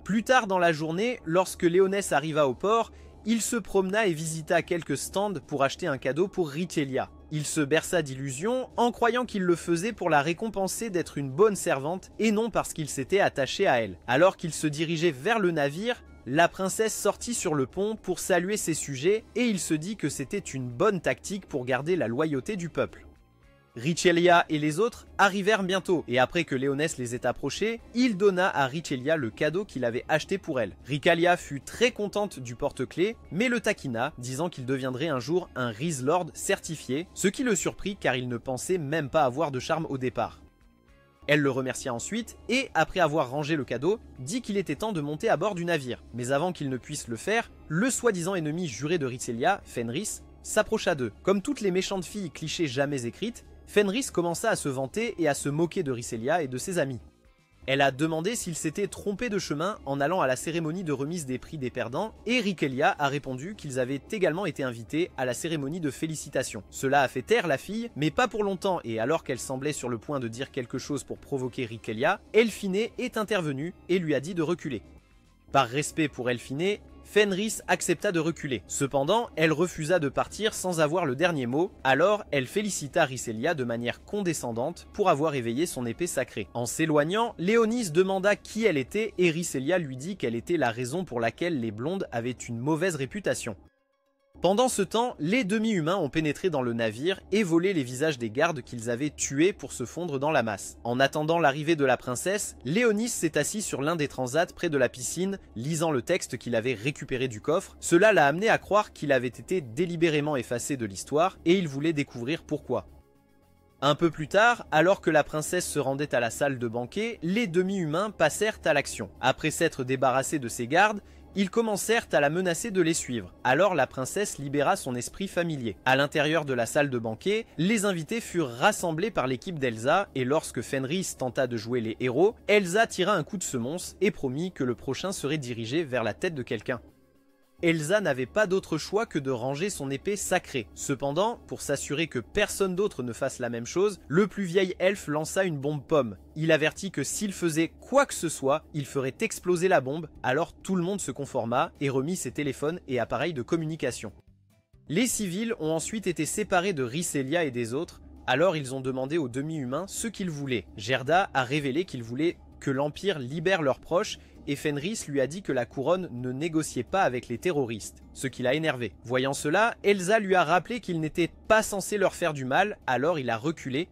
Plus tard dans la journée, lorsque Léonesse arriva au port, il se promena et visita quelques stands pour acheter un cadeau pour Richelieu. Il se berça d'illusions en croyant qu'il le faisait pour la récompenser d'être une bonne servante et non parce qu'il s'était attaché à elle. Alors qu'il se dirigeait vers le navire, la princesse sortit sur le pont pour saluer ses sujets et il se dit que c'était une bonne tactique pour garder la loyauté du peuple. Richelieu et les autres arrivèrent bientôt, et après que Léonesse les ait approchés, il donna à Richelieu le cadeau qu'il avait acheté pour elle. Richelieu fut très contente du porte-clés, mais le taquina, disant qu'il deviendrait un jour un Riselord certifié, ce qui le surprit car il ne pensait même pas avoir de charme au départ. Elle le remercia ensuite, et après avoir rangé le cadeau, dit qu'il était temps de monter à bord du navire. Mais avant qu'il ne puisse le faire, le soi-disant ennemi juré de Richelieu, Fenris, s'approcha d'eux. Comme toutes les méchantes filles clichés jamais écrites, Fenris commença à se vanter et à se moquer de Richelieu et de ses amis. Elle a demandé s'il s'était trompé de chemin en allant à la cérémonie de remise des prix des perdants et Richelieu a répondu qu'ils avaient également été invités à la cérémonie de félicitations. Cela a fait taire la fille, mais pas pour longtemps, et alors qu'elle semblait sur le point de dire quelque chose pour provoquer Richelieu, Elphine est intervenue et lui a dit de reculer. Par respect pour Elphine, Fenris accepta de reculer. Cependant, elle refusa de partir sans avoir le dernier mot, alors elle félicita Richelieu de manière condescendante pour avoir éveillé son épée sacrée. En s'éloignant, Léonis demanda qui elle était et Richelieu lui dit qu'elle était la raison pour laquelle les blondes avaient une mauvaise réputation. Pendant ce temps, les demi-humains ont pénétré dans le navire et volé les visages des gardes qu'ils avaient tués pour se fondre dans la masse. En attendant l'arrivée de la princesse, Léonis s'est assis sur l'un des transats près de la piscine, lisant le texte qu'il avait récupéré du coffre. Cela l'a amené à croire qu'il avait été délibérément effacé de l'histoire et il voulait découvrir pourquoi. Un peu plus tard, alors que la princesse se rendait à la salle de banquet, les demi-humains passèrent à l'action. Après s'être débarrassés de ses gardes, ils commencèrent à la menacer de les suivre. Alors la princesse libéra son esprit familier. À l'intérieur de la salle de banquet, les invités furent rassemblés par l'équipe d'Elsa et lorsque Fenris tenta de jouer les héros, Elsa tira un coup de semonce et promit que le prochain serait dirigé vers la tête de quelqu'un. Elsa n'avait pas d'autre choix que de ranger son épée sacrée. Cependant, pour s'assurer que personne d'autre ne fasse la même chose, le plus vieil elfe lança une bombe pomme. Il avertit que s'il faisait quoi que ce soit, il ferait exploser la bombe, alors tout le monde se conforma et remit ses téléphones et appareils de communication. Les civils ont ensuite été séparés de Richelieu et des autres, alors ils ont demandé aux demi-humains ce qu'ils voulaient. Gerda a révélé qu'il voulait que l'Empire libère leurs proches et Fenris lui a dit que la couronne ne négociait pas avec les terroristes, ce qui l'a énervé. Voyant cela, Elsa lui a rappelé qu'il n'était pas censé leur faire du mal, alors il a reculé.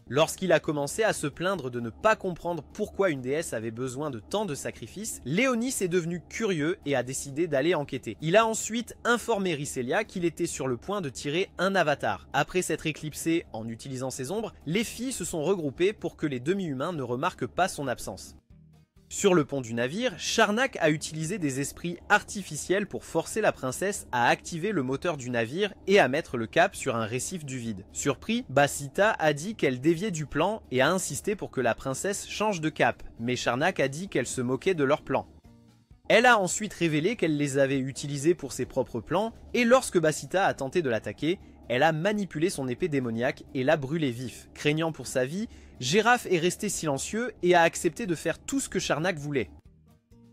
Lorsqu'il a commencé à se plaindre de ne pas comprendre pourquoi une déesse avait besoin de tant de sacrifices, Léonis est devenu curieux et a décidé d'aller enquêter. Il a ensuite informé Richelieu qu'il était sur le point de tirer un avatar. Après s'être éclipsé en utilisant ses ombres, les filles se sont regroupées pour que les demi-humains ne remarquent pas son absence. Sur le pont du navire, Charnak a utilisé des esprits artificiels pour forcer la princesse à activer le moteur du navire et à mettre le cap sur un récif du vide. Surpris, Basita a dit qu'elle déviait du plan et a insisté pour que la princesse change de cap, mais Charnak a dit qu'elle se moquait de leur plan. Elle a ensuite révélé qu'elle les avait utilisés pour ses propres plans et lorsque Basita a tenté de l'attaquer, elle a manipulé son épée démoniaque et l'a brûlé vif. Craignant pour sa vie, Géraf est resté silencieux et a accepté de faire tout ce que Charnak voulait.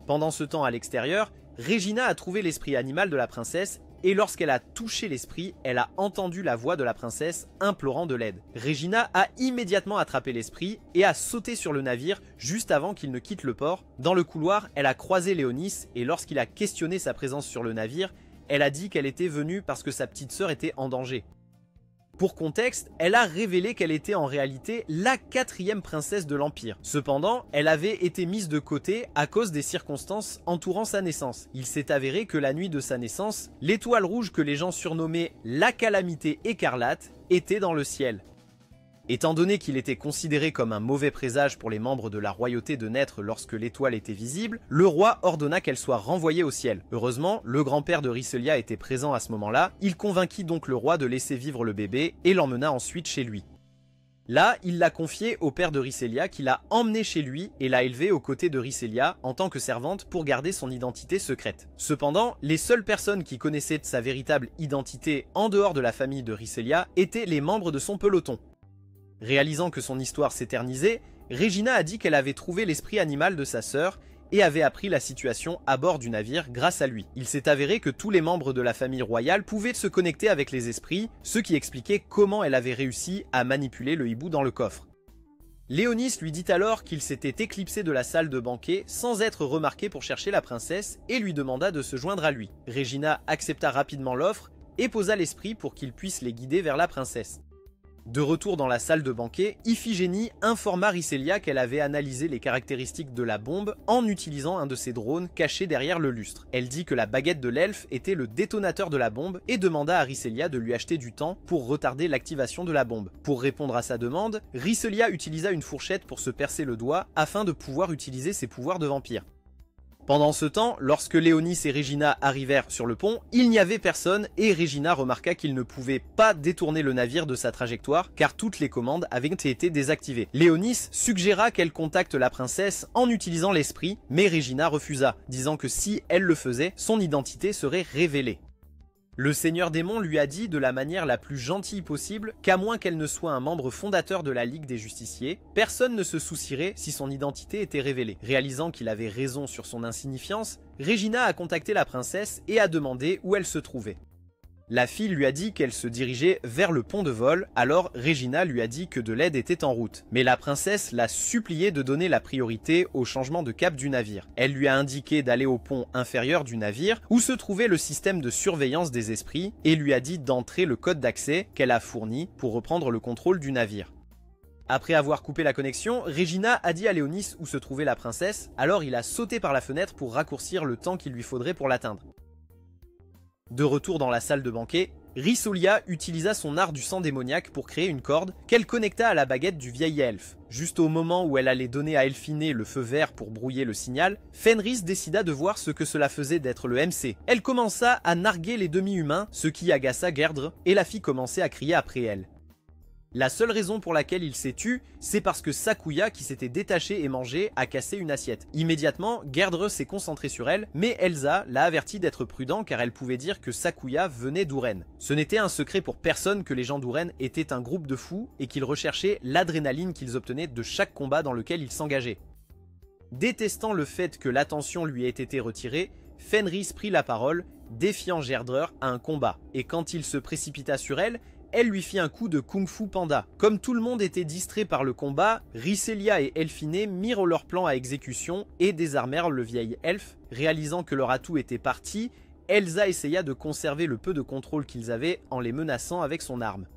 Pendant ce temps à l'extérieur, Regina a trouvé l'esprit animal de la princesse et lorsqu'elle a touché l'esprit, elle a entendu la voix de la princesse implorant de l'aide. Regina a immédiatement attrapé l'esprit et a sauté sur le navire juste avant qu'il ne quitte le port. Dans le couloir, elle a croisé Léonis et lorsqu'il a questionné sa présence sur le navire, elle a dit qu'elle était venue parce que sa petite sœur était en danger. Pour contexte, elle a révélé qu'elle était en réalité la 4e princesse de l'Empire. Cependant, elle avait été mise de côté à cause des circonstances entourant sa naissance. Il s'est avéré que la nuit de sa naissance, l'étoile rouge que les gens surnommaient la Calamité écarlate était dans le ciel. Étant donné qu'il était considéré comme un mauvais présage pour les membres de la royauté de naître lorsque l'étoile était visible, le roi ordonna qu'elle soit renvoyée au ciel. Heureusement, le grand-père de Riselia était présent à ce moment-là, il convainquit donc le roi de laisser vivre le bébé et l'emmena ensuite chez lui. Là, il l'a confié au père de Riselia qui l'a emmené chez lui et l'a élevé aux côtés de Riselia en tant que servante pour garder son identité secrète. Cependant, les seules personnes qui connaissaient de sa véritable identité en dehors de la famille de Riselia étaient les membres de son peloton. Réalisant que son histoire s'éternisait, Regina a dit qu'elle avait trouvé l'esprit animal de sa sœur et avait appris la situation à bord du navire grâce à lui. Il s'est avéré que tous les membres de la famille royale pouvaient se connecter avec les esprits, ce qui expliquait comment elle avait réussi à manipuler le hibou dans le coffre. Léonis lui dit alors qu'il s'était éclipsé de la salle de banquet sans être remarqué pour chercher la princesse et lui demanda de se joindre à lui. Regina accepta rapidement l'offre et posa l'esprit pour qu'il puisse les guider vers la princesse. De retour dans la salle de banquet, Iphigénie informa Riselia qu'elle avait analysé les caractéristiques de la bombe en utilisant un de ses drones cachés derrière le lustre. Elle dit que la baguette de l'elfe était le détonateur de la bombe et demanda à Riselia de lui acheter du temps pour retarder l'activation de la bombe. Pour répondre à sa demande, Riselia utilisa une fourchette pour se percer le doigt afin de pouvoir utiliser ses pouvoirs de vampire. Pendant ce temps, lorsque Léonis et Regina arrivèrent sur le pont, il n'y avait personne et Regina remarqua qu'il ne pouvait pas détourner le navire de sa trajectoire car toutes les commandes avaient été désactivées. Léonis suggéra qu'elle contacte la princesse en utilisant l'esprit, mais Regina refusa, disant que si elle le faisait, son identité serait révélée. Le Seigneur Démon lui a dit de la manière la plus gentille possible qu'à moins qu'elle ne soit un membre fondateur de la Ligue des Justiciers, personne ne se soucierait si son identité était révélée. Réalisant qu'il avait raison sur son insignifiance, Regina a contacté la princesse et a demandé où elle se trouvait. La fille lui a dit qu'elle se dirigeait vers le pont de vol, alors Regina lui a dit que de l'aide était en route. Mais la princesse l'a supplié de donner la priorité au changement de cap du navire. Elle lui a indiqué d'aller au pont inférieur du navire, où se trouvait le système de surveillance des esprits, et lui a dit d'entrer le code d'accès qu'elle a fourni pour reprendre le contrôle du navire. Après avoir coupé la connexion, Regina a dit à Léonis où se trouvait la princesse, alors il a sauté par la fenêtre pour raccourcir le temps qu'il lui faudrait pour l'atteindre. De retour dans la salle de banquet, Riselia utilisa son art du sang démoniaque pour créer une corde qu'elle connecta à la baguette du vieil elfe. Juste au moment où elle allait donner à Elfiné le feu vert pour brouiller le signal, Fenris décida de voir ce que cela faisait d'être le MC. Elle commença à narguer les demi-humains, ce qui agaça Gerdre, et la fille commençait à crier après elle. La seule raison pour laquelle il s'est tu, c'est parce que Sakuya, qui s'était détaché et mangé, a cassé une assiette. Immédiatement, Gerdre s'est concentré sur elle, mais Elsa l'a averti d'être prudent car elle pouvait dire que Sakuya venait d'Uren. Ce n'était un secret pour personne que les gens d'Uren étaient un groupe de fous et qu'ils recherchaient l'adrénaline qu'ils obtenaient de chaque combat dans lequel ils s'engageaient. Détestant le fait que l'attention lui ait été retirée, Fenris prit la parole, défiant Gerdre à un combat, et quand il se précipita sur elle, elle lui fit un coup de kung-fu panda. Comme tout le monde était distrait par le combat, Riselia et Elfiné mirent leur plan à exécution et désarmèrent le vieil elfe. Réalisant que leur atout était parti, Elsa essaya de conserver le peu de contrôle qu'ils avaient en les menaçant avec son arme.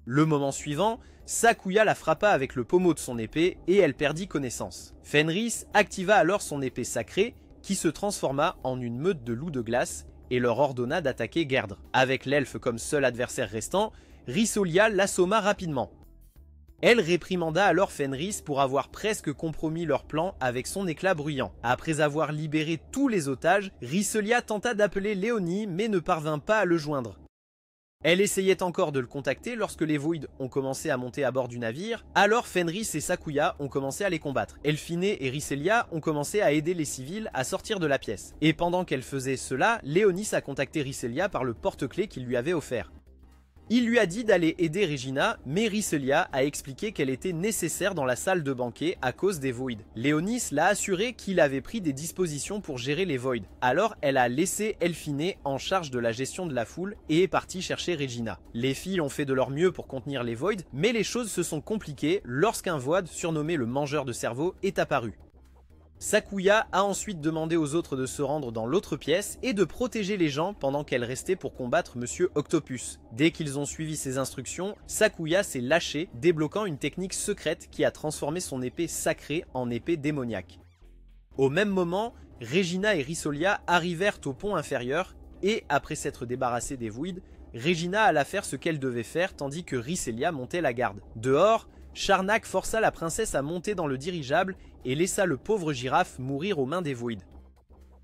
Le moment suivant, Sakuya la frappa avec le pommeau de son épée et elle perdit connaissance. Fenris activa alors son épée sacrée qui se transforma en une meute de loups de glace et leur ordonna d'attaquer Gerdre. Avec l'elfe comme seul adversaire restant, Riselia l'assomma rapidement. Elle réprimanda alors Fenris pour avoir presque compromis leur plan avec son éclat bruyant. Après avoir libéré tous les otages, Riselia tenta d'appeler Léonie mais ne parvint pas à le joindre. Elle essayait encore de le contacter lorsque les Void ont commencé à monter à bord du navire, alors Fenris et Sakuya ont commencé à les combattre. Elfiné et Riselia ont commencé à aider les civils à sortir de la pièce. Et pendant qu'elle faisait cela, Léonis a contacté Riselia par le porte-clés qu'il lui avait offert. Il lui a dit d'aller aider Regina, mais Riselia a expliqué qu'elle était nécessaire dans la salle de banquet à cause des Void. Léonis l'a assuré qu'il avait pris des dispositions pour gérer les Void. Alors elle a laissé Elphine en charge de la gestion de la foule et est partie chercher Regina. Les filles ont fait de leur mieux pour contenir les Void, mais les choses se sont compliquées lorsqu'un Void surnommé le mangeur de cerveau est apparu. Sakuya a ensuite demandé aux autres de se rendre dans l'autre pièce et de protéger les gens pendant qu'elle restait pour combattre Monsieur Octopus. Dès qu'ils ont suivi ses instructions, Sakuya s'est lâché, débloquant une technique secrète qui a transformé son épée sacrée en épée démoniaque. Au même moment, Regina et Risolia arrivèrent au pont inférieur et, après s'être débarrassée des Void, Regina alla faire ce qu'elle devait faire tandis que Riselia montait la garde. Dehors, Charnak força la princesse à monter dans le dirigeable et laissa le pauvre girafe mourir aux mains des Void.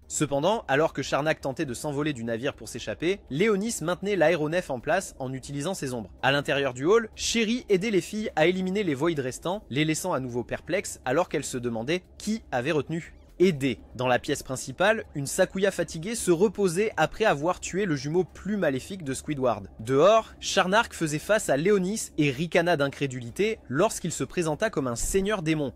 Cependant, alors que Charnak tentait de s'envoler du navire pour s'échapper, Léonis maintenait l'aéronef en place en utilisant ses ombres. À l'intérieur du hall, Chéri aidait les filles à éliminer les Void restants, les laissant à nouveau perplexes alors qu'elles se demandaient qui avait retenu. Aidé. Dans la pièce principale, une Sakuya fatiguée se reposait après avoir tué le jumeau plus maléfique de Squidward. Dehors, Charnark faisait face à Léonis et ricana d'incrédulité lorsqu'il se présenta comme un seigneur démon.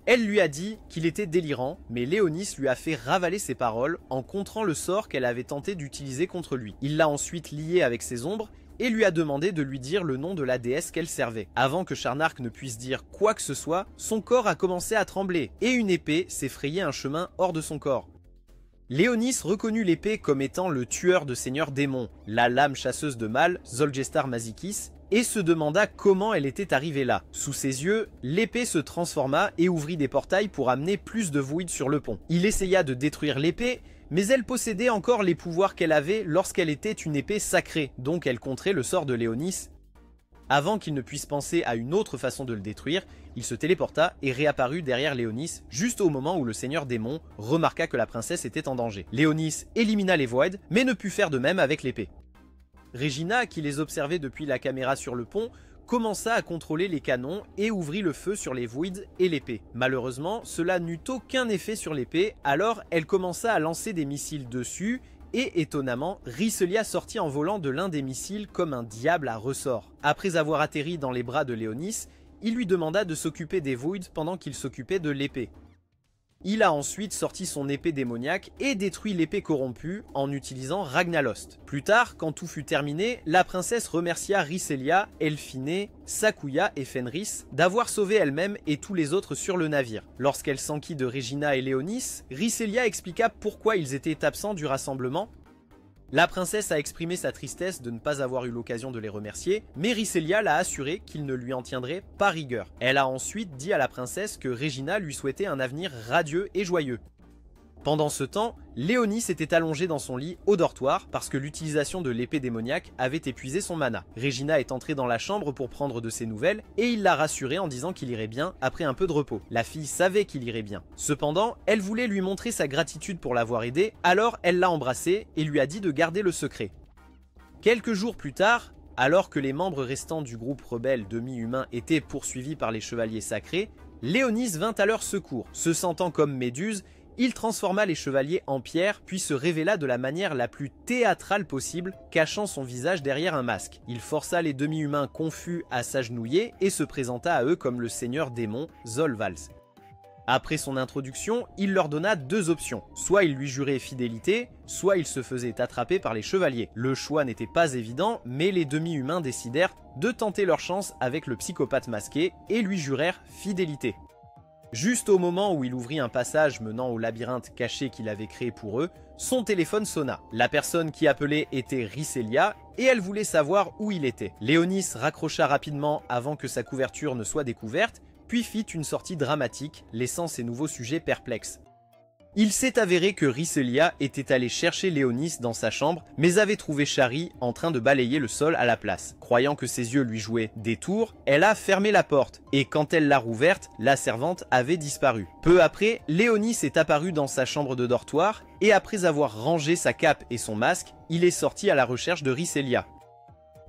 Elle lui a dit qu'il était délirant, mais Léonis lui a fait ravaler ses paroles en contrant le sort qu'elle avait tenté d'utiliser contre lui. Il l'a ensuite lié avec ses ombres et lui a demandé de lui dire le nom de la déesse qu'elle servait. Avant que Charnark ne puisse dire quoi que ce soit, son corps a commencé à trembler et une épée s'est frayé un chemin hors de son corps. Léonis reconnut l'épée comme étant le tueur de seigneurs démons, la lame chasseuse de mal, Zolgestar Mazikis, et se demanda comment elle était arrivée là. Sous ses yeux, l'épée se transforma et ouvrit des portails pour amener plus de Void sur le pont. Il essaya de détruire l'épée, mais elle possédait encore les pouvoirs qu'elle avait lorsqu'elle était une épée sacrée, donc elle contrait le sort de Léonis. Avant qu'il ne puisse penser à une autre façon de le détruire, il se téléporta et réapparut derrière Léonis, juste au moment où le seigneur démon remarqua que la princesse était en danger. Léonis élimina les Void, mais ne put faire de même avec l'épée. Regina, qui les observait depuis la caméra sur le pont, commença à contrôler les canons et ouvrit le feu sur les Void et l'épée. Malheureusement, cela n'eut aucun effet sur l'épée, alors elle commença à lancer des missiles dessus et étonnamment, Riselia sortit en volant de l'un des missiles comme un diable à ressort. Après avoir atterri dans les bras de Léonis, il lui demanda de s'occuper des Void pendant qu'il s'occupait de l'épée. Il a ensuite sorti son épée démoniaque et détruit l'épée corrompue en utilisant Ragnalost. Plus tard, quand tout fut terminé, la princesse remercia Riselia, Elphine, Sakuya et Fenris d'avoir sauvé elle-même et tous les autres sur le navire. Lorsqu'elle s'enquit de Regina et Léonis, Riselia expliqua pourquoi ils étaient absents du rassemblement. La princesse a exprimé sa tristesse de ne pas avoir eu l'occasion de les remercier, mais Riselia l'a assuré qu'il ne lui en tiendrait pas rigueur. Elle a ensuite dit à la princesse que Regina lui souhaitait un avenir radieux et joyeux. Pendant ce temps, Léonis était allongé dans son lit au dortoir parce que l'utilisation de l'épée démoniaque avait épuisé son mana. Regina est entrée dans la chambre pour prendre de ses nouvelles et il l'a rassurée en disant qu'il irait bien après un peu de repos. La fille savait qu'il irait bien. Cependant, elle voulait lui montrer sa gratitude pour l'avoir aidé, alors elle l'a embrassé et lui a dit de garder le secret. Quelques jours plus tard, alors que les membres restants du groupe rebelle demi-humain étaient poursuivis par les chevaliers sacrés, Léonis vint à leur secours. Se sentant comme Méduse, il transforma les chevaliers en pierre, puis se révéla de la manière la plus théâtrale possible, cachant son visage derrière un masque. Il força les demi-humains confus à s'agenouiller et se présenta à eux comme le seigneur démon Zolvals. Après son introduction, il leur donna deux options. Soit il lui jurait fidélité, soit il se faisait attraper par les chevaliers. Le choix n'était pas évident, mais les demi-humains décidèrent de tenter leur chance avec le psychopathe masqué et lui jurèrent fidélité. Juste au moment où il ouvrit un passage menant au labyrinthe caché qu'il avait créé pour eux, son téléphone sonna. La personne qui appelait était Riselia et elle voulait savoir où il était. Léonis raccrocha rapidement avant que sa couverture ne soit découverte, puis fit une sortie dramatique, laissant ses nouveaux sujets perplexes. Il s'est avéré que Riselia était allé chercher Léonis dans sa chambre, mais avait trouvé Shari en train de balayer le sol à la place. Croyant que ses yeux lui jouaient des tours, elle a fermé la porte, et quand elle l'a rouverte, la servante avait disparu. Peu après, Léonis est apparu dans sa chambre de dortoir, et après avoir rangé sa cape et son masque, il est sorti à la recherche de Riselia.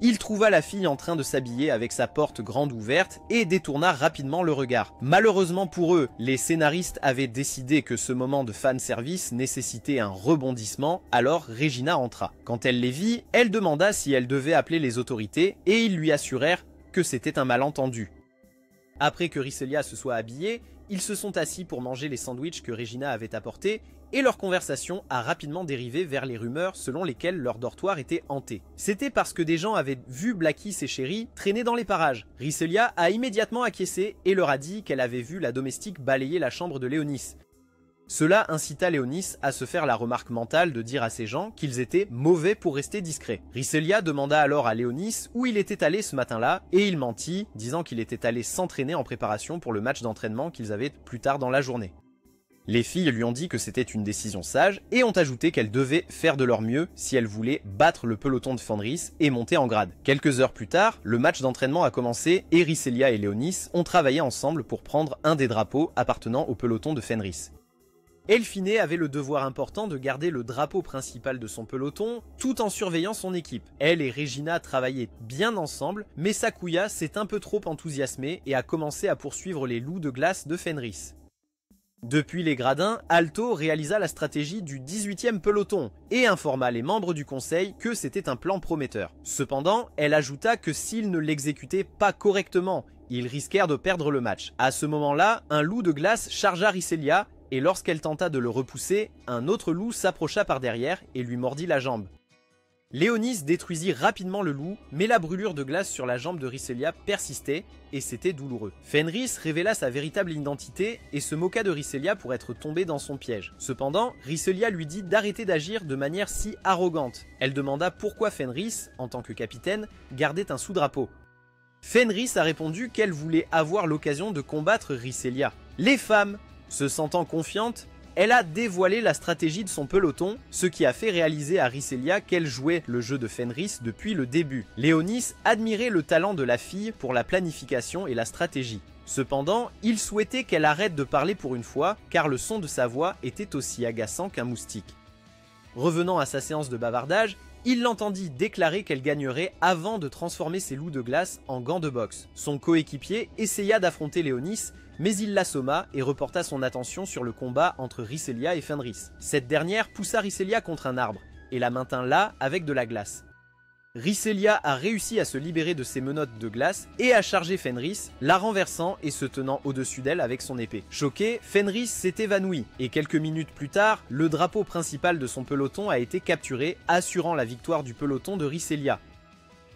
Il trouva la fille en train de s'habiller avec sa porte grande ouverte et détourna rapidement le regard. Malheureusement pour eux, les scénaristes avaient décidé que ce moment de fanservice nécessitait un rebondissement, alors Regina entra. Quand elle les vit, elle demanda si elle devait appeler les autorités et ils lui assurèrent que c'était un malentendu. Après que Riselia se soit habillée, ils se sont assis pour manger les sandwichs que Regina avait apportés et leur conversation a rapidement dérivé vers les rumeurs selon lesquelles leur dortoir était hanté. C'était parce que des gens avaient vu Blackie et Sherry traîner dans les parages. Riselia a immédiatement acquiescé et leur a dit qu'elle avait vu la domestique balayer la chambre de Léonis. Cela incita Léonis à se faire la remarque mentale de dire à ces gens qu'ils étaient mauvais pour rester discrets. Riselia demanda alors à Léonis où il était allé ce matin-là et il mentit, disant qu'il était allé s'entraîner en préparation pour le match d'entraînement qu'ils avaient plus tard dans la journée. Les filles lui ont dit que c'était une décision sage et ont ajouté qu'elles devaient faire de leur mieux si elles voulaient battre le peloton de Fenris et monter en grade. Quelques heures plus tard, le match d'entraînement a commencé et Riselia et Léonis ont travaillé ensemble pour prendre un des drapeaux appartenant au peloton de Fenris. Elphine avait le devoir important de garder le drapeau principal de son peloton tout en surveillant son équipe. Elle et Regina travaillaient bien ensemble, mais Sakuya s'est un peu trop enthousiasmé et a commencé à poursuivre les loups de glace de Fenris. Depuis les gradins, Alto réalisa la stratégie du 18e peloton et informa les membres du conseil que c'était un plan prometteur. Cependant, elle ajouta que s'ils ne l'exécutaient pas correctement, ils risquèrent de perdre le match. À ce moment-là, un loup de glace chargea Riselia et lorsqu'elle tenta de le repousser, un autre loup s'approcha par derrière et lui mordit la jambe. Léonis détruisit rapidement le loup, mais la brûlure de glace sur la jambe de Riselia persistait et c'était douloureux. Fenris révéla sa véritable identité et se moqua de Riselia pour être tombée dans son piège. Cependant, Riselia lui dit d'arrêter d'agir de manière si arrogante. Elle demanda pourquoi Fenris, en tant que capitaine, gardait un sous-drapeau. Fenris a répondu qu'elle voulait avoir l'occasion de combattre Riselia. Les femmes, se sentant confiantes, elle a dévoilé la stratégie de son peloton, ce qui a fait réaliser à Riselia qu'elle jouait le jeu de Fenris depuis le début. Léonis admirait le talent de la fille pour la planification et la stratégie. Cependant, il souhaitait qu'elle arrête de parler pour une fois, car le son de sa voix était aussi agaçant qu'un moustique. Revenant à sa séance de bavardage, il l'entendit déclarer qu'elle gagnerait avant de transformer ses loups de glace en gants de boxe. Son coéquipier essaya d'affronter Léonis, mais il l'assomma et reporta son attention sur le combat entre Riselia et Fenris. Cette dernière poussa Riselia contre un arbre et la maintint là avec de la glace. Riselia a réussi à se libérer de ses menottes de glace et à charger Fenris, la renversant et se tenant au-dessus d'elle avec son épée. Choqué, Fenris s'est évanoui et quelques minutes plus tard, le drapeau principal de son peloton a été capturé, assurant la victoire du peloton de Riselia.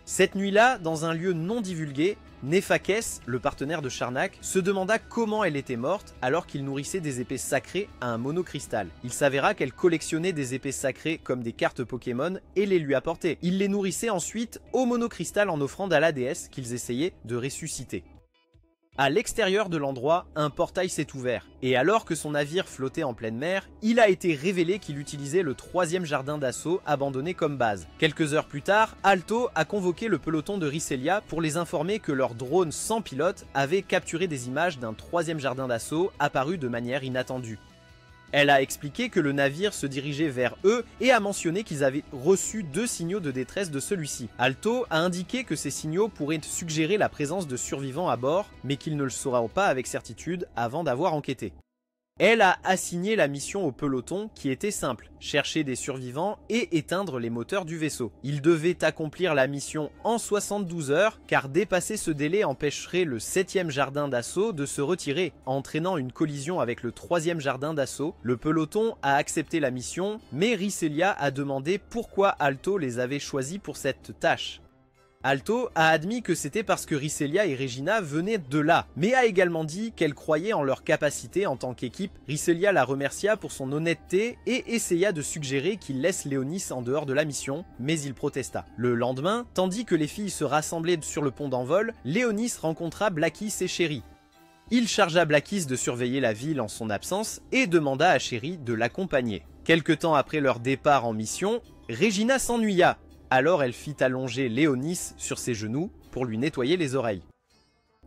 Cette nuit-là, dans un lieu non divulgué, Nefakes, le partenaire de Charnak, se demanda comment elle était morte alors qu'il nourrissait des épées sacrées à un monocristal. Il s'avéra qu'elle collectionnait des épées sacrées comme des cartes Pokémon et les lui apportait. Il les nourrissait ensuite au monocristal en offrande à la déesse qu'ils essayaient de ressusciter. À l'extérieur de l'endroit, un portail s'est ouvert, et alors que son navire flottait en pleine mer, il a été révélé qu'il utilisait le 3e jardin d'assaut abandonné comme base. Quelques heures plus tard, Alto a convoqué le peloton de Riselia pour les informer que leur drone sans pilote avait capturé des images d'un 3e jardin d'assaut apparu de manière inattendue. Elle a expliqué que le navire se dirigeait vers eux et a mentionné qu'ils avaient reçu 2 signaux de détresse de celui-ci. Alto a indiqué que ces signaux pourraient suggérer la présence de survivants à bord, mais qu'ils ne le sauront pas avec certitude avant d'avoir enquêté. Elle a assigné la mission au peloton qui était simple, chercher des survivants et éteindre les moteurs du vaisseau. Ils devaient accomplir la mission en 72 heures car dépasser ce délai empêcherait le 7e jardin d'assaut de se retirer, entraînant une collision avec le 3e jardin d'assaut. Le peloton a accepté la mission, mais Riselia a demandé pourquoi Alto les avait choisis pour cette tâche. Alto a admis que c'était parce que Riselia et Regina venaient de là, mais a également dit qu'elle croyait en leur capacité en tant qu'équipe. Riselia la remercia pour son honnêteté et essaya de suggérer qu'il laisse Léonis en dehors de la mission, mais il protesta. Le lendemain, tandis que les filles se rassemblaient sur le pont d'envol, Léonis rencontra Blackie et Sherry. Il chargea Blackie de surveiller la ville en son absence et demanda à Sherry de l'accompagner. Quelque temps après leur départ en mission, Regina s'ennuya. Alors elle fit allonger Léonis sur ses genoux pour lui nettoyer les oreilles.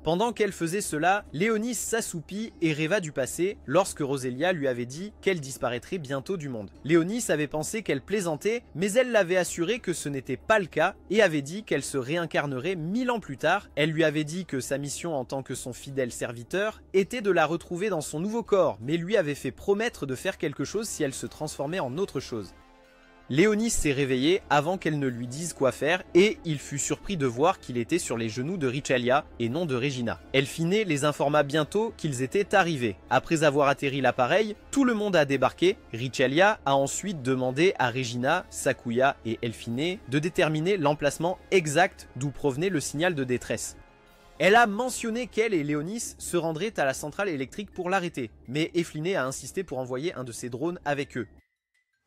Pendant qu'elle faisait cela, Léonis s'assoupit et rêva du passé lorsque Roselia lui avait dit qu'elle disparaîtrait bientôt du monde. Léonis avait pensé qu'elle plaisantait, mais elle l'avait assuré que ce n'était pas le cas et avait dit qu'elle se réincarnerait 1000 ans plus tard. Elle lui avait dit que sa mission en tant que son fidèle serviteur était de la retrouver dans son nouveau corps, mais lui avait fait promettre de faire quelque chose si elle se transformait en autre chose. Léonis s'est réveillé avant qu'elle ne lui dise quoi faire et il fut surpris de voir qu'il était sur les genoux de Richelia et non de Regina. Elphine les informa bientôt qu'ils étaient arrivés. Après avoir atterri l'appareil, tout le monde a débarqué. Richelia a ensuite demandé à Regina, Sakuya et Elphine de déterminer l'emplacement exact d'où provenait le signal de détresse. Elle a mentionné qu'elle et Léonis se rendraient à la centrale électrique pour l'arrêter, mais Elphine a insisté pour envoyer un de ses drones avec eux.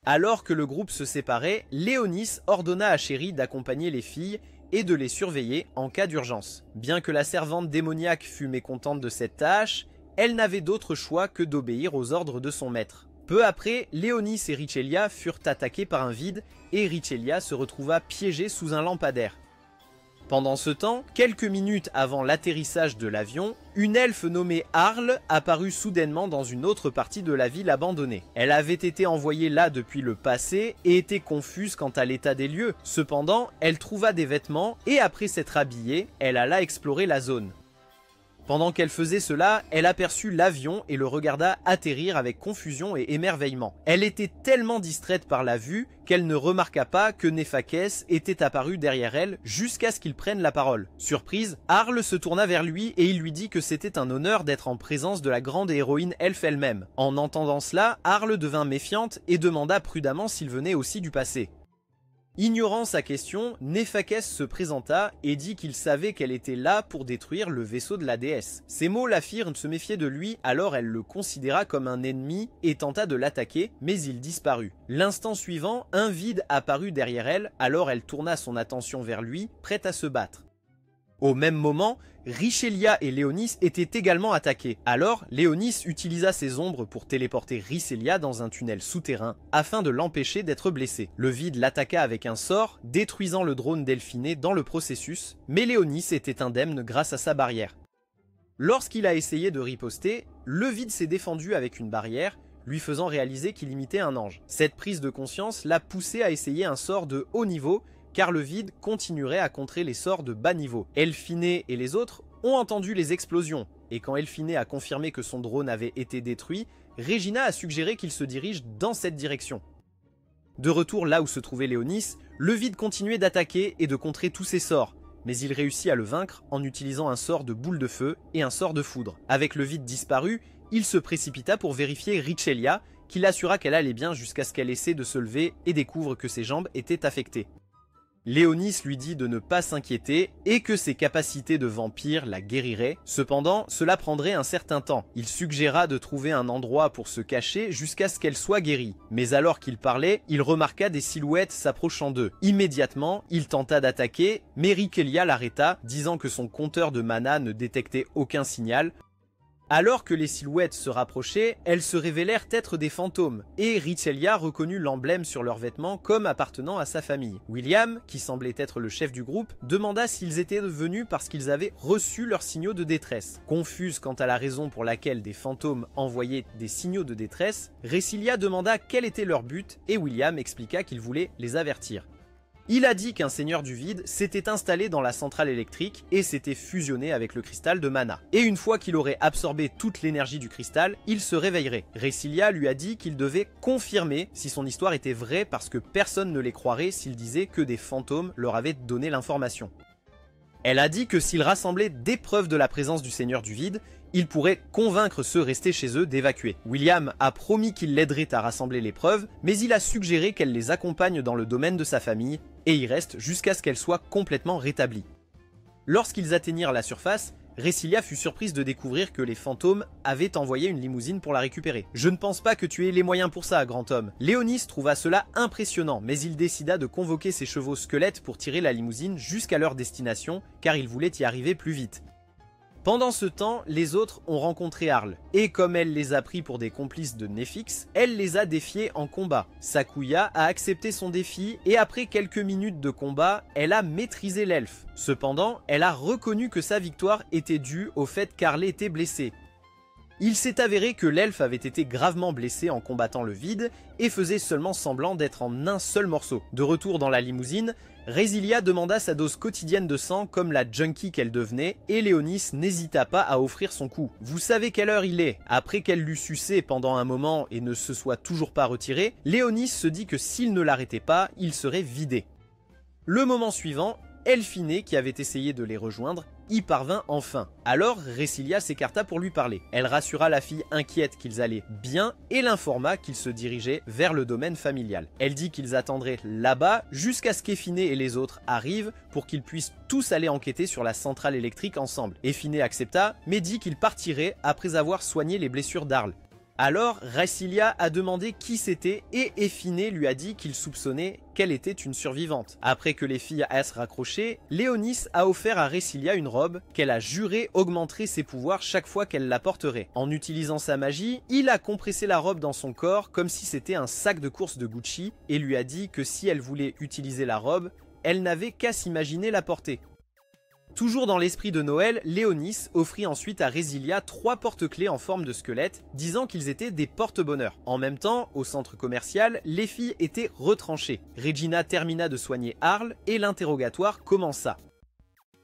Alors que le groupe se séparait, Léonis ordonna à Chéri d'accompagner les filles et de les surveiller en cas d'urgence. Bien que la servante démoniaque fût mécontente de cette tâche, elle n'avait d'autre choix que d'obéir aux ordres de son maître. Peu après, Léonis et Richelia furent attaqués par un vide et Richelia se retrouva piégée sous un lampadaire. Pendant ce temps, quelques minutes avant l'atterrissage de l'avion, une elfe nommée Arle apparut soudainement dans une autre partie de la ville abandonnée. Elle avait été envoyée là depuis le passé et était confuse quant à l'état des lieux. Cependant, elle trouva des vêtements et après s'être habillée, elle alla explorer la zone. Pendant qu'elle faisait cela, elle aperçut l'avion et le regarda atterrir avec confusion et émerveillement. Elle était tellement distraite par la vue qu'elle ne remarqua pas que Néphakès était apparu derrière elle jusqu'à ce qu'il prenne la parole. Surprise, Arle se tourna vers lui et il lui dit que c'était un honneur d'être en présence de la grande héroïne elfe elle-même. En entendant cela, Arle devint méfiante et demanda prudemment s'il venait aussi du passé. Ignorant sa question, Néphakès se présenta et dit qu'il savait qu'elle était là pour détruire le vaisseau de la déesse. Ces mots la firent se méfier de lui, alors elle le considéra comme un ennemi et tenta de l'attaquer, mais il disparut. L'instant suivant, un vide apparut derrière elle, alors elle tourna son attention vers lui, prête à se battre. Au même moment, Richelia et Léonis étaient également attaqués. Alors, Léonis utilisa ses ombres pour téléporter Richelia dans un tunnel souterrain afin de l'empêcher d'être blessé. Le vide l'attaqua avec un sort, détruisant le drone d'Elphine dans le processus, mais Léonis était indemne grâce à sa barrière. Lorsqu'il a essayé de riposter, le vide s'est défendu avec une barrière, lui faisant réaliser qu'il imitait un ange. Cette prise de conscience l'a poussé à essayer un sort de haut niveau, car le vide continuerait à contrer les sorts de bas niveau. Elphine et les autres ont entendu les explosions, et quand Elphine a confirmé que son drone avait été détruit, Regina a suggéré qu'il se dirige dans cette direction. De retour là où se trouvait Léonis, le vide continuait d'attaquer et de contrer tous ses sorts, mais il réussit à le vaincre en utilisant un sort de boule de feu et un sort de foudre. Avec le vide disparu, il se précipita pour vérifier Richelia, qui l'assura qu'elle allait bien jusqu'à ce qu'elle essaie de se lever et découvre que ses jambes étaient affectées. Léonis lui dit de ne pas s'inquiéter et que ses capacités de vampire la guériraient. Cependant, cela prendrait un certain temps. Il suggéra de trouver un endroit pour se cacher jusqu'à ce qu'elle soit guérie. Mais alors qu'il parlait, il remarqua des silhouettes s'approchant d'eux. Immédiatement, il tenta d'attaquer, mais Richelia l'arrêta, disant que son compteur de mana ne détectait aucun signal. Alors que les silhouettes se rapprochaient, elles se révélèrent être des fantômes, et Richelia reconnut l'emblème sur leurs vêtements comme appartenant à sa famille. William, qui semblait être le chef du groupe, demanda s'ils étaient venus parce qu'ils avaient reçu leurs signaux de détresse. Confuse quant à la raison pour laquelle des fantômes envoyaient des signaux de détresse, Richelia demanda quel était leur but, et William expliqua qu'il voulait les avertir. Il a dit qu'un seigneur du vide s'était installé dans la centrale électrique et s'était fusionné avec le cristal de mana. Et une fois qu'il aurait absorbé toute l'énergie du cristal, il se réveillerait. Richelia lui a dit qu'il devait confirmer si son histoire était vraie parce que personne ne les croirait s'il disait que des fantômes leur avaient donné l'information. Elle a dit que s'ils rassemblaient des preuves de la présence du Seigneur du Vide, ils pourraient convaincre ceux restés chez eux d'évacuer. William a promis qu'il l'aiderait à rassembler les preuves, mais il a suggéré qu'elle les accompagne dans le domaine de sa famille et y reste jusqu'à ce qu'elle soit complètement rétablie. Lorsqu'ils atteignirent la surface, Richelia fut surprise de découvrir que les fantômes avaient envoyé une limousine pour la récupérer. « Je ne pense pas que tu aies les moyens pour ça, grand homme. » Léonis trouva cela impressionnant, mais il décida de convoquer ses chevaux squelettes pour tirer la limousine jusqu'à leur destination, car il voulait y arriver plus vite. Pendant ce temps, les autres ont rencontré Arl, et comme elle les a pris pour des complices de Nephix, elle les a défiés en combat. Sakuya a accepté son défi, et après quelques minutes de combat, elle a maîtrisé l'elfe. Cependant, elle a reconnu que sa victoire était due au fait qu'Arl était blessé. Il s'est avéré que l'elfe avait été gravement blessé en combattant le vide et faisait seulement semblant d'être en un seul morceau. De retour dans la limousine, Resilia demanda sa dose quotidienne de sang comme la junkie qu'elle devenait et Léonis n'hésita pas à offrir son coup. Vous savez quelle heure il est? Après qu'elle l'eut sucé pendant un moment et ne se soit toujours pas retiré, Léonis se dit que s'il ne l'arrêtait pas, il serait vidé. Le moment suivant, Elphine, qui avait essayé de les rejoindre, y parvint enfin. Alors Resilia s'écarta pour lui parler. Elle rassura la fille inquiète qu'ils allaient bien et l'informa qu'ils se dirigeaient vers le domaine familial. Elle dit qu'ils attendraient là-bas jusqu'à ce qu'Effine et les autres arrivent pour qu'ils puissent tous aller enquêter sur la centrale électrique ensemble. Effine accepta, mais dit qu'ils partiraient après avoir soigné les blessures d'Arl. Alors, Resilia a demandé qui c'était et Effine lui a dit qu'il soupçonnait qu'elle était une survivante. Après que les filles aient raccroché, Léonis a offert à Resilia une robe qu'elle a juré augmenterait ses pouvoirs chaque fois qu'elle la porterait. En utilisant sa magie, il a compressé la robe dans son corps comme si c'était un sac de course de Gucci et lui a dit que si elle voulait utiliser la robe, elle n'avait qu'à s'imaginer la porter. Toujours dans l'esprit de Noël, Léonis offrit ensuite à Resilia 3 porte-clés en forme de squelette, disant qu'ils étaient des porte-bonheur. En même temps, au centre commercial, les filles étaient retranchées. Regina termina de soigner Arl et l'interrogatoire commença.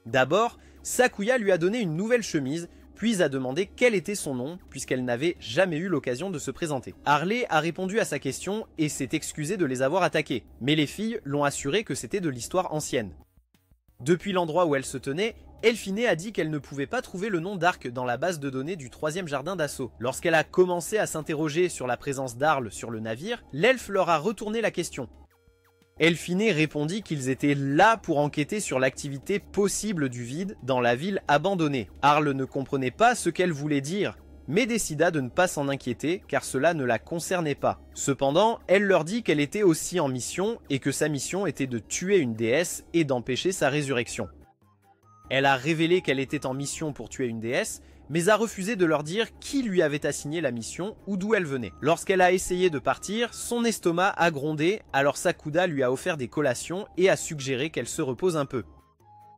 D'abord, Sakuya lui a donné une nouvelle chemise, puis a demandé quel était son nom, puisqu'elle n'avait jamais eu l'occasion de se présenter. Harley a répondu à sa question et s'est excusé de les avoir attaqués, mais les filles l'ont assuré que c'était de l'histoire ancienne. Depuis l'endroit où elle se tenait, Elphine a dit qu'elle ne pouvait pas trouver le nom d'Arc dans la base de données du 3e jardin d'assaut. Lorsqu'elle a commencé à s'interroger sur la présence d'Arl sur le navire, l'elfe leur a retourné la question. Elphine répondit qu'ils étaient là pour enquêter sur l'activité possible du vide dans la ville abandonnée. Arl ne comprenait pas ce qu'elle voulait dire, mais décida de ne pas s'en inquiéter car cela ne la concernait pas. Cependant, elle leur dit qu'elle était aussi en mission et que sa mission était de tuer une déesse et d'empêcher sa résurrection. Elle a révélé qu'elle était en mission pour tuer une déesse, mais a refusé de leur dire qui lui avait assigné la mission ou d'où elle venait. Lorsqu'elle a essayé de partir, son estomac a grondé, alors Sakuda lui a offert des collations et a suggéré qu'elle se repose un peu.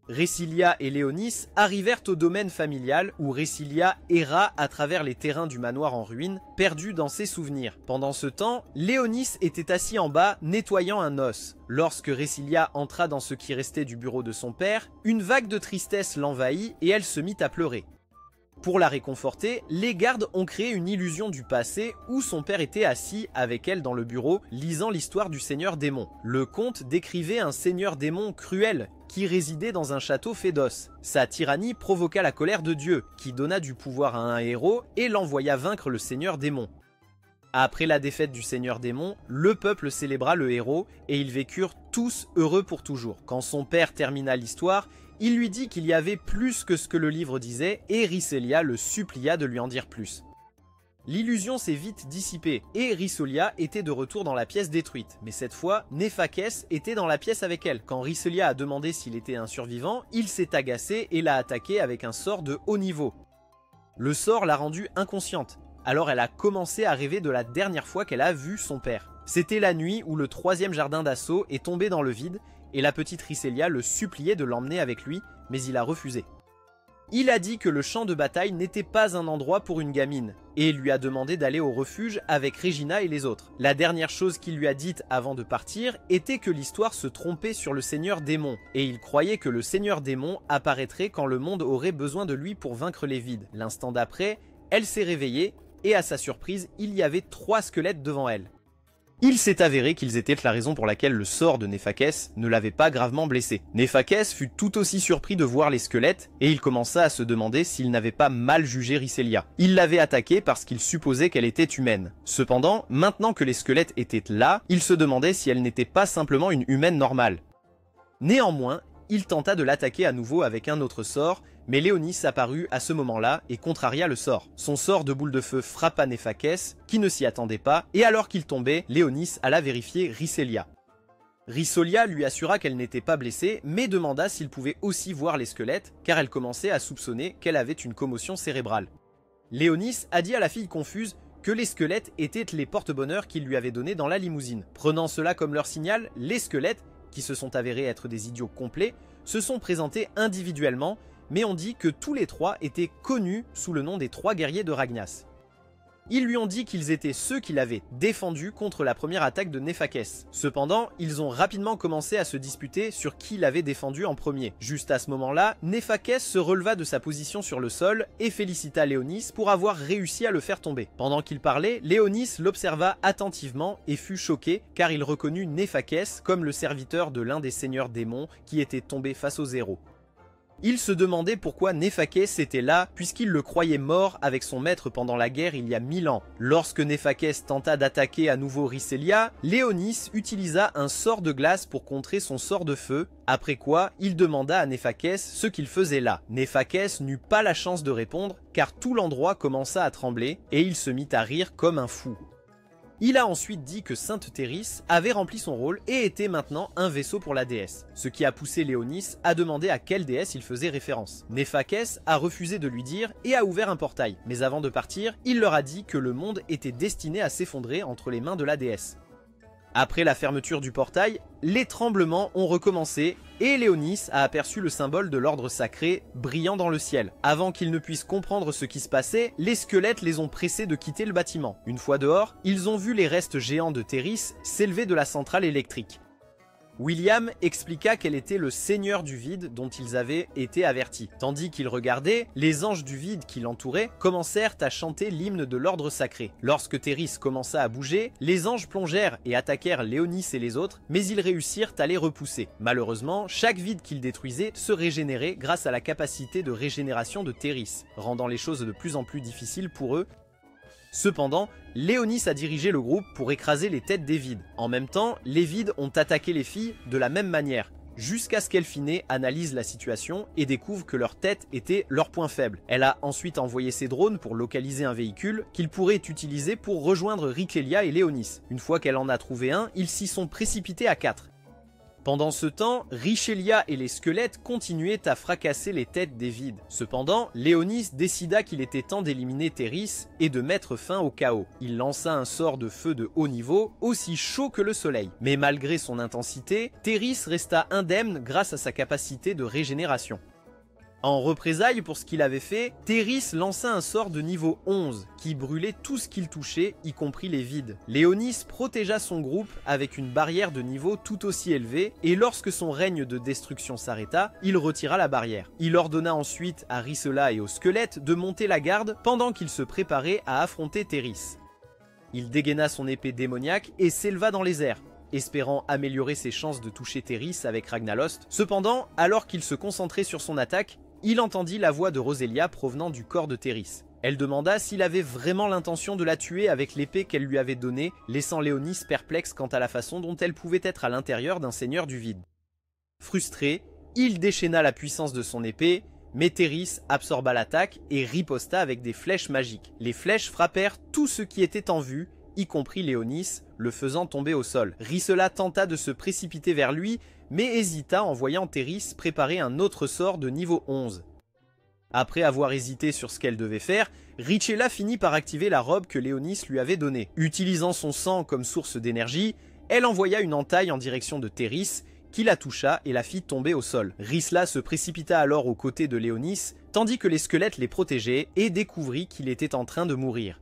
Resilia et Léonis arrivèrent au domaine familial où Resilia erra à travers les terrains du manoir en ruine, perdu dans ses souvenirs. Pendant ce temps, Léonis était assis en bas, nettoyant un os. Lorsque Resilia entra dans ce qui restait du bureau de son père, une vague de tristesse l'envahit et elle se mit à pleurer. Pour la réconforter, les gardes ont créé une illusion du passé où son père était assis avec elle dans le bureau, lisant l'histoire du seigneur démon. Le conte décrivait un seigneur démon cruel qui résidait dans un château fait d'os. Sa tyrannie provoqua la colère de Dieu, qui donna du pouvoir à un héros et l'envoya vaincre le seigneur démon. Après la défaite du seigneur démon, le peuple célébra le héros et ils vécurent tous heureux pour toujours. Quand son père termina l'histoire, il lui dit qu'il y avait plus que ce que le livre disait et Resilia le supplia de lui en dire plus. L'illusion s'est vite dissipée et Resilia était de retour dans la pièce détruite. Mais cette fois, Nephakès était dans la pièce avec elle. Quand Resilia a demandé s'il était un survivant, il s'est agacé et l'a attaqué avec un sort de haut niveau. Le sort l'a rendue inconsciente. Alors elle a commencé à rêver de la dernière fois qu'elle a vu son père. C'était la nuit où le 3e jardin d'assaut est tombé dans le vide et la petite Resilia le suppliait de l'emmener avec lui, mais il a refusé. Il a dit que le champ de bataille n'était pas un endroit pour une gamine, et lui a demandé d'aller au refuge avec Regina et les autres. La dernière chose qu'il lui a dite avant de partir était que l'histoire se trompait sur le seigneur démon, et il croyait que le seigneur démon apparaîtrait quand le monde aurait besoin de lui pour vaincre les vides. L'instant d'après, elle s'est réveillée, et à sa surprise, il y avait 3 squelettes devant elle. Il s'est avéré qu'ils étaient la raison pour laquelle le sort de Nephakès ne l'avait pas gravement blessé. Nephakès fut tout aussi surpris de voir les squelettes et il commença à se demander s'il n'avait pas mal jugé Resilia. Il l'avait attaquée parce qu'il supposait qu'elle était humaine. Cependant, maintenant que les squelettes étaient là, il se demandait si elle n'était pas simplement une humaine normale. Néanmoins, il tenta de l'attaquer à nouveau avec un autre sort, mais Léonis apparut à ce moment-là et contraria le sort. Son sort de boule de feu frappa Nephakès, qui ne s'y attendait pas, et alors qu'il tombait, Léonis alla vérifier Resilia. Rhyssolia lui assura qu'elle n'était pas blessée, mais demanda s'il pouvait aussi voir les squelettes, car elle commençait à soupçonner qu'elle avait une commotion cérébrale. Léonis a dit à la fille confuse que les squelettes étaient les porte-bonheur qu'il lui avait donnés dans la limousine. Prenant cela comme leur signal, les squelettes, qui se sont avérés être des idiots complets, se sont présentés individuellement, mais on dit que tous les trois étaient connus sous le nom des 3 guerriers de Ragnas. Ils lui ont dit qu'ils étaient ceux qui l'avaient défendu contre la première attaque de Néphakès. Cependant, ils ont rapidement commencé à se disputer sur qui l'avait défendu en premier. Juste à ce moment-là, Néphakès se releva de sa position sur le sol et félicita Léonis pour avoir réussi à le faire tomber. Pendant qu'il parlait, Léonis l'observa attentivement et fut choqué car il reconnut Néphakès comme le serviteur de l'un des seigneurs démons qui était tombé face aux héros. Il se demandait pourquoi Néphakès était là, puisqu'il le croyait mort avec son maître pendant la guerre il y a 1000 ans. Lorsque Néphakès tenta d'attaquer à nouveau Rhysselia, Léonis utilisa un sort de glace pour contrer son sort de feu, après quoi il demanda à Néphakès ce qu'il faisait là. Néphakès n'eut pas la chance de répondre, car tout l'endroit commença à trembler, et il se mit à rire comme un fou. Il a ensuite dit que Sainte Théris avait rempli son rôle et était maintenant un vaisseau pour la déesse, ce qui a poussé Léonis à demander à quelle déesse il faisait référence. Néphakès a refusé de lui dire et a ouvert un portail, mais avant de partir, il leur a dit que le monde était destiné à s'effondrer entre les mains de la déesse. Après la fermeture du portail, les tremblements ont recommencé et Léonis a aperçu le symbole de l'ordre sacré brillant dans le ciel. Avant qu'ils ne puissent comprendre ce qui se passait, les squelettes les ont pressés de quitter le bâtiment. Une fois dehors, ils ont vu les restes géants de Théris s'élever de la centrale électrique. William expliqua quel était le seigneur du vide dont ils avaient été avertis. Tandis qu'ils regardaient, les anges du vide qui l'entouraient commencèrent à chanter l'hymne de l'ordre sacré. Lorsque Théris commença à bouger, les anges plongèrent et attaquèrent Léonis et les autres, mais ils réussirent à les repousser. Malheureusement, chaque vide qu'ils détruisaient se régénérait grâce à la capacité de régénération de Théris, rendant les choses de plus en plus difficiles pour eux. Cependant, Léonis a dirigé le groupe pour écraser les têtes des vides. En même temps, les vides ont attaqué les filles de la même manière, jusqu'à ce qu'Elphine analyse la situation et découvre que leur tête était leur point faible. Elle a ensuite envoyé ses drones pour localiser un véhicule qu'ils pourraient utiliser pour rejoindre Rhysselia et Léonis. Une fois qu'elle en a trouvé un, ils s'y sont précipités à 4. Pendant ce temps, Rhysselia et les squelettes continuaient à fracasser les têtes des vides. Cependant, Léonis décida qu'il était temps d'éliminer Théris et de mettre fin au chaos. Il lança un sort de feu de haut niveau, aussi chaud que le soleil. Mais malgré son intensité, Théris resta indemne grâce à sa capacité de régénération. En représailles pour ce qu'il avait fait, Théris lança un sort de niveau 11 qui brûlait tout ce qu'il touchait, y compris les vides. Léonis protégea son groupe avec une barrière de niveau tout aussi élevé et lorsque son règne de destruction s'arrêta, il retira la barrière. Il ordonna ensuite à Rhysselia et aux squelettes de monter la garde pendant qu'ils se préparaient à affronter Théris. Il dégaina son épée démoniaque et s'éleva dans les airs, espérant améliorer ses chances de toucher Théris avec Ragnalost. Cependant, alors qu'il se concentrait sur son attaque, il entendit la voix de Roselia provenant du corps de Théris. Elle demanda s'il avait vraiment l'intention de la tuer avec l'épée qu'elle lui avait donnée, laissant Léonis perplexe quant à la façon dont elle pouvait être à l'intérieur d'un seigneur du vide. Frustré, il déchaîna la puissance de son épée, mais Théris absorba l'attaque et riposta avec des flèches magiques. Les flèches frappèrent tout ce qui était en vue, y compris Léonis, le faisant tomber au sol. Rhysselia tenta de se précipiter vers lui, mais hésita en voyant Théris préparer un autre sort de niveau 11. Après avoir hésité sur ce qu'elle devait faire, Rhysselia finit par activer la robe que Léonis lui avait donnée. Utilisant son sang comme source d'énergie, elle envoya une entaille en direction de Théris, qui la toucha et la fit tomber au sol. Rhysselia se précipita alors aux côtés de Léonis, tandis que les squelettes les protégeaient, et découvrit qu'il était en train de mourir.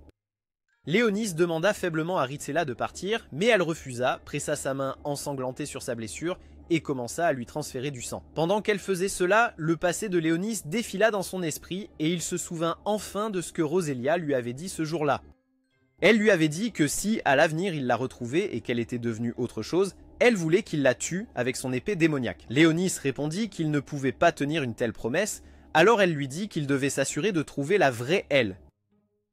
Léonis demanda faiblement à Rhysselia de partir, mais elle refusa, pressa sa main ensanglantée sur sa blessure et commença à lui transférer du sang. Pendant qu'elle faisait cela, le passé de Léonis défila dans son esprit et il se souvint enfin de ce que Roselia lui avait dit ce jour-là. Elle lui avait dit que si, à l'avenir, il la retrouvait et qu'elle était devenue autre chose, elle voulait qu'il la tue avec son épée démoniaque. Léonis répondit qu'il ne pouvait pas tenir une telle promesse, alors elle lui dit qu'il devait s'assurer de trouver la vraie elle.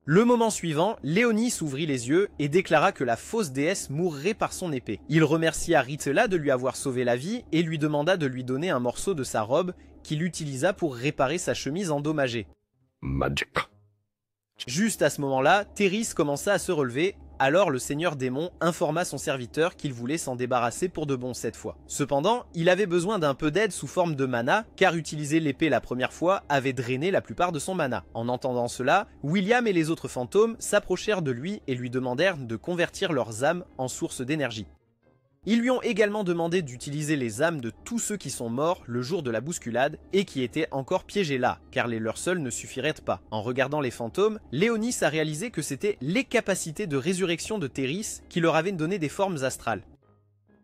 Le moment suivant, Léonis ouvrit les yeux et déclara que la fausse déesse mourrait par son épée. Il remercia Rhysselia de lui avoir sauvé la vie et lui demanda de lui donner un morceau de sa robe qu'il utilisa pour réparer sa chemise endommagée. Magic. Juste à ce moment-là, Théris commença à se relever, Alors le seigneur démon informa son serviteur qu'il voulait s'en débarrasser pour de bon cette fois. Cependant, il avait besoin d'un peu d'aide sous forme de mana, car utiliser l'épée la première fois avait drainé la plupart de son mana. En entendant cela, William et les autres fantômes s'approchèrent de lui et lui demandèrent de convertir leurs âmes en source d'énergie. Ils lui ont également demandé d'utiliser les âmes de tous ceux qui sont morts le jour de la bousculade et qui étaient encore piégés là, car les leurs seuls ne suffiraient pas. En regardant les fantômes, Léonis a réalisé que c'était les capacités de résurrection de Théris qui leur avaient donné des formes astrales.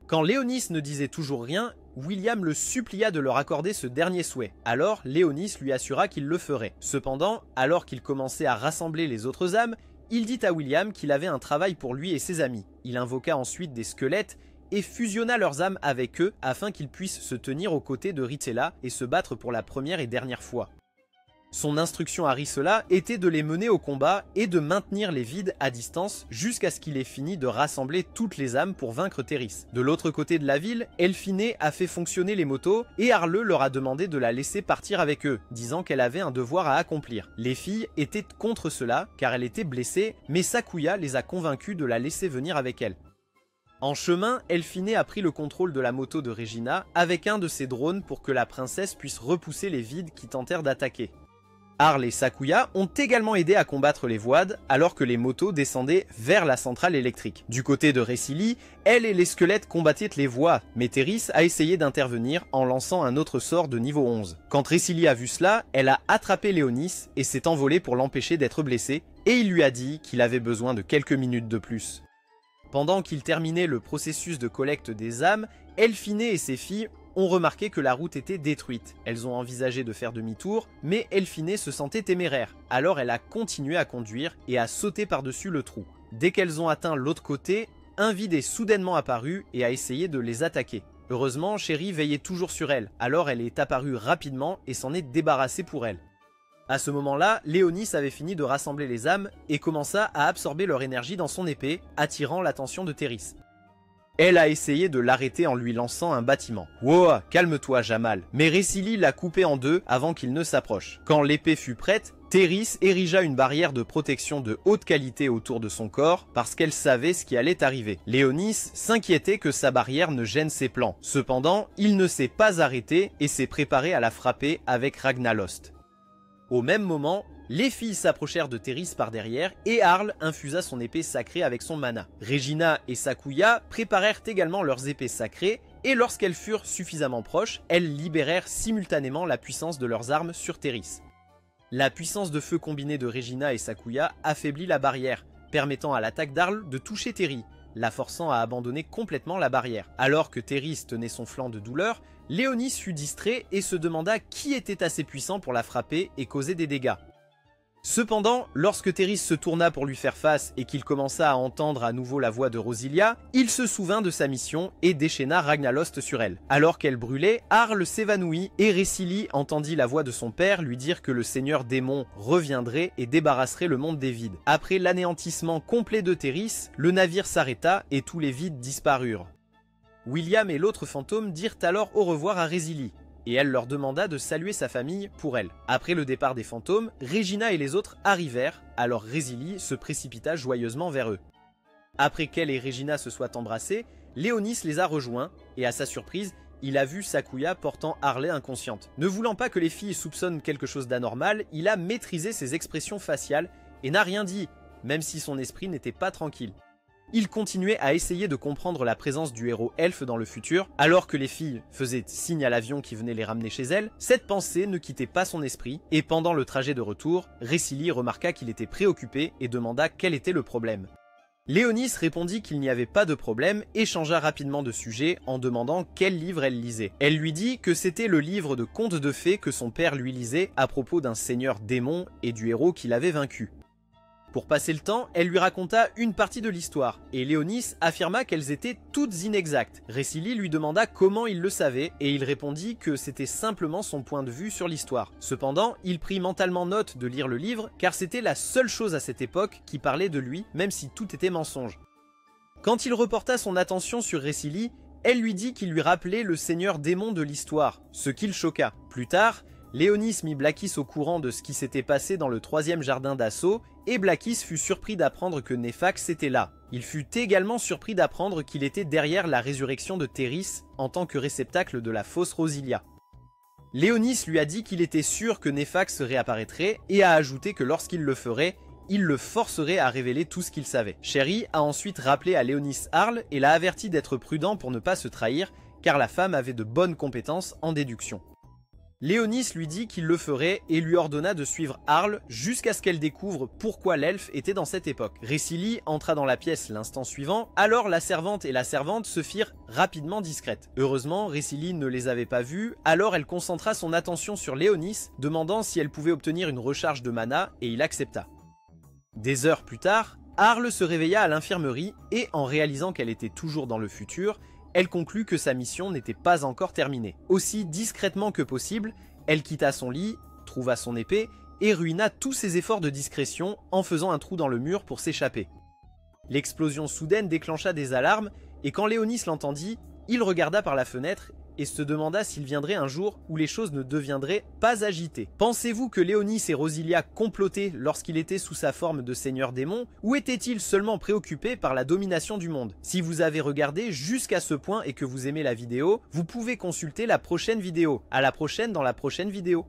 Quand Léonis ne disait toujours rien, William le supplia de leur accorder ce dernier souhait. Alors Léonis lui assura qu'il le ferait. Cependant, alors qu'il commençait à rassembler les autres âmes, il dit à William qu'il avait un travail pour lui et ses amis. Il invoqua ensuite des squelettes et fusionna leurs âmes avec eux afin qu'ils puissent se tenir aux côtés de Ritsela et se battre pour la première et dernière fois. Son instruction à Ritsela était de les mener au combat et de maintenir les vides à distance jusqu'à ce qu'il ait fini de rassembler toutes les âmes pour vaincre Théris. De l'autre côté de la ville, Elphiné a fait fonctionner les motos et Arle leur a demandé de la laisser partir avec eux, disant qu'elle avait un devoir à accomplir. Les filles étaient contre cela car elle était blessée, mais Sakuya les a convaincus de la laisser venir avec elle. En chemin, Elphiné a pris le contrôle de la moto de Regina avec un de ses drones pour que la princesse puisse repousser les vides qui tentèrent d'attaquer. Arle et Sakuya ont également aidé à combattre les voides alors que les motos descendaient vers la centrale électrique. Du côté de Récilie, elle et les squelettes combattaient les voies, mais Théris a essayé d'intervenir en lançant un autre sort de niveau 11. Quand Récilie a vu cela, elle a attrapé Léonis et s'est envolée pour l'empêcher d'être blessé, et il lui a dit qu'il avait besoin de quelques minutes de plus. Pendant qu'il terminait le processus de collecte des âmes, Elphiné et ses filles ont remarqué que la route était détruite. Elles ont envisagé de faire demi-tour, mais Elphiné se sentait téméraire. Alors elle a continué à conduire et a sauté par-dessus le trou. Dès qu'elles ont atteint l'autre côté, un vide est soudainement apparu et a essayé de les attaquer. Heureusement, Chéri veillait toujours sur elle, alors elle est apparue rapidement et s'en est débarrassée pour elle. À ce moment-là, Léonis avait fini de rassembler les âmes et commença à absorber leur énergie dans son épée, attirant l'attention de Théris. Elle a essayé de l'arrêter en lui lançant un bâtiment. « Wow, calme-toi Jamal !» Mais Récilie l'a coupé en deux avant qu'il ne s'approche. Quand l'épée fut prête, Théris érigea une barrière de protection de haute qualité autour de son corps parce qu'elle savait ce qui allait arriver. Léonis s'inquiétait que sa barrière ne gêne ses plans. Cependant, il ne s'est pas arrêté et s'est préparé à la frapper avec Ragnalost. Au même moment, les filles s'approchèrent de Théris par derrière et Arle infusa son épée sacrée avec son mana. Regina et Sakuya préparèrent également leurs épées sacrées et lorsqu'elles furent suffisamment proches, elles libérèrent simultanément la puissance de leurs armes sur Théris. La puissance de feu combinée de Regina et Sakuya affaiblit la barrière, permettant à l'attaque d'Arle de toucher Théris, la forçant à abandonner complètement la barrière. Alors que Théris tenait son flanc de douleur, Léonis fut distrait et se demanda qui était assez puissant pour la frapper et causer des dégâts. Cependant, lorsque Théris se tourna pour lui faire face et qu'il commença à entendre à nouveau la voix de Rosilia, il se souvint de sa mission et déchaîna Ragnalost sur elle. Alors qu'elle brûlait, Arle s'évanouit et Récilie entendit la voix de son père lui dire que le seigneur démon reviendrait et débarrasserait le monde des vides. Après l'anéantissement complet de Théris, le navire s'arrêta et tous les vides disparurent. William et l'autre fantôme dirent alors au revoir à Récilie, et elle leur demanda de saluer sa famille pour elle. Après le départ des fantômes, Regina et les autres arrivèrent, alors Récilie se précipita joyeusement vers eux. Après qu'elle et Regina se soient embrassées, Léonis les a rejoints, et à sa surprise, il a vu Sakuya portant Arle inconsciente. Ne voulant pas que les filles soupçonnent quelque chose d'anormal, il a maîtrisé ses expressions faciales et n'a rien dit, même si son esprit n'était pas tranquille. Il continuait à essayer de comprendre la présence du héros elfe dans le futur, alors que les filles faisaient signe à l'avion qui venait les ramener chez elles. Cette pensée ne quittait pas son esprit, et pendant le trajet de retour, Récilie remarqua qu'il était préoccupé et demanda quel était le problème. Léonis répondit qu'il n'y avait pas de problème et changea rapidement de sujet en demandant quel livre elle lisait. Elle lui dit que c'était le livre de contes de fées que son père lui lisait à propos d'un seigneur démon et du héros qu'il avait vaincu. Pour passer le temps, elle lui raconta une partie de l'histoire, et Léonis affirma qu'elles étaient toutes inexactes. Récilie lui demanda comment il le savait, et il répondit que c'était simplement son point de vue sur l'histoire. Cependant, il prit mentalement note de lire le livre, car c'était la seule chose à cette époque qui parlait de lui, même si tout était mensonge. Quand il reporta son attention sur Récilie, elle lui dit qu'il lui rappelait le seigneur démon de l'histoire, ce qui le choqua. Plus tard, Léonis mit Blackis au courant de ce qui s'était passé dans le 3e jardin d'assaut, et Blackis fut surpris d'apprendre que Nephax était là. Il fut également surpris d'apprendre qu'il était derrière la résurrection de Théris en tant que réceptacle de la fausse Rosilia. Léonis lui a dit qu'il était sûr que Nephax réapparaîtrait et a ajouté que lorsqu'il le ferait, il le forcerait à révéler tout ce qu'il savait. Sherry a ensuite rappelé à Léonis Arle et l'a averti d'être prudent pour ne pas se trahir, car la femme avait de bonnes compétences en déduction. Léonis lui dit qu'il le ferait et lui ordonna de suivre Arle jusqu'à ce qu'elle découvre pourquoi l'elfe était dans cette époque. Récilie entra dans la pièce l'instant suivant, alors la servante et la servante se firent rapidement discrètes. Heureusement, Récilie ne les avait pas vues, alors elle concentra son attention sur Léonis, demandant si elle pouvait obtenir une recharge de mana, et il accepta. Des heures plus tard, Arle se réveilla à l'infirmerie et, en réalisant qu'elle était toujours dans le futur, elle conclut que sa mission n'était pas encore terminée. Aussi discrètement que possible, elle quitta son lit, trouva son épée et ruina tous ses efforts de discrétion en faisant un trou dans le mur pour s'échapper. L'explosion soudaine déclencha des alarmes et quand Léonis l'entendit, il regarda par la fenêtre et se demanda s'il viendrait un jour où les choses ne deviendraient pas agitées. Pensez-vous que Léonis et Rosilia complotaient lorsqu'il était sous sa forme de seigneur démon, ou étaient-ils seulement préoccupés par la domination du monde? Si vous avez regardé jusqu'à ce point et que vous aimez la vidéo, vous pouvez consulter la prochaine vidéo. À la prochaine dans la prochaine vidéo.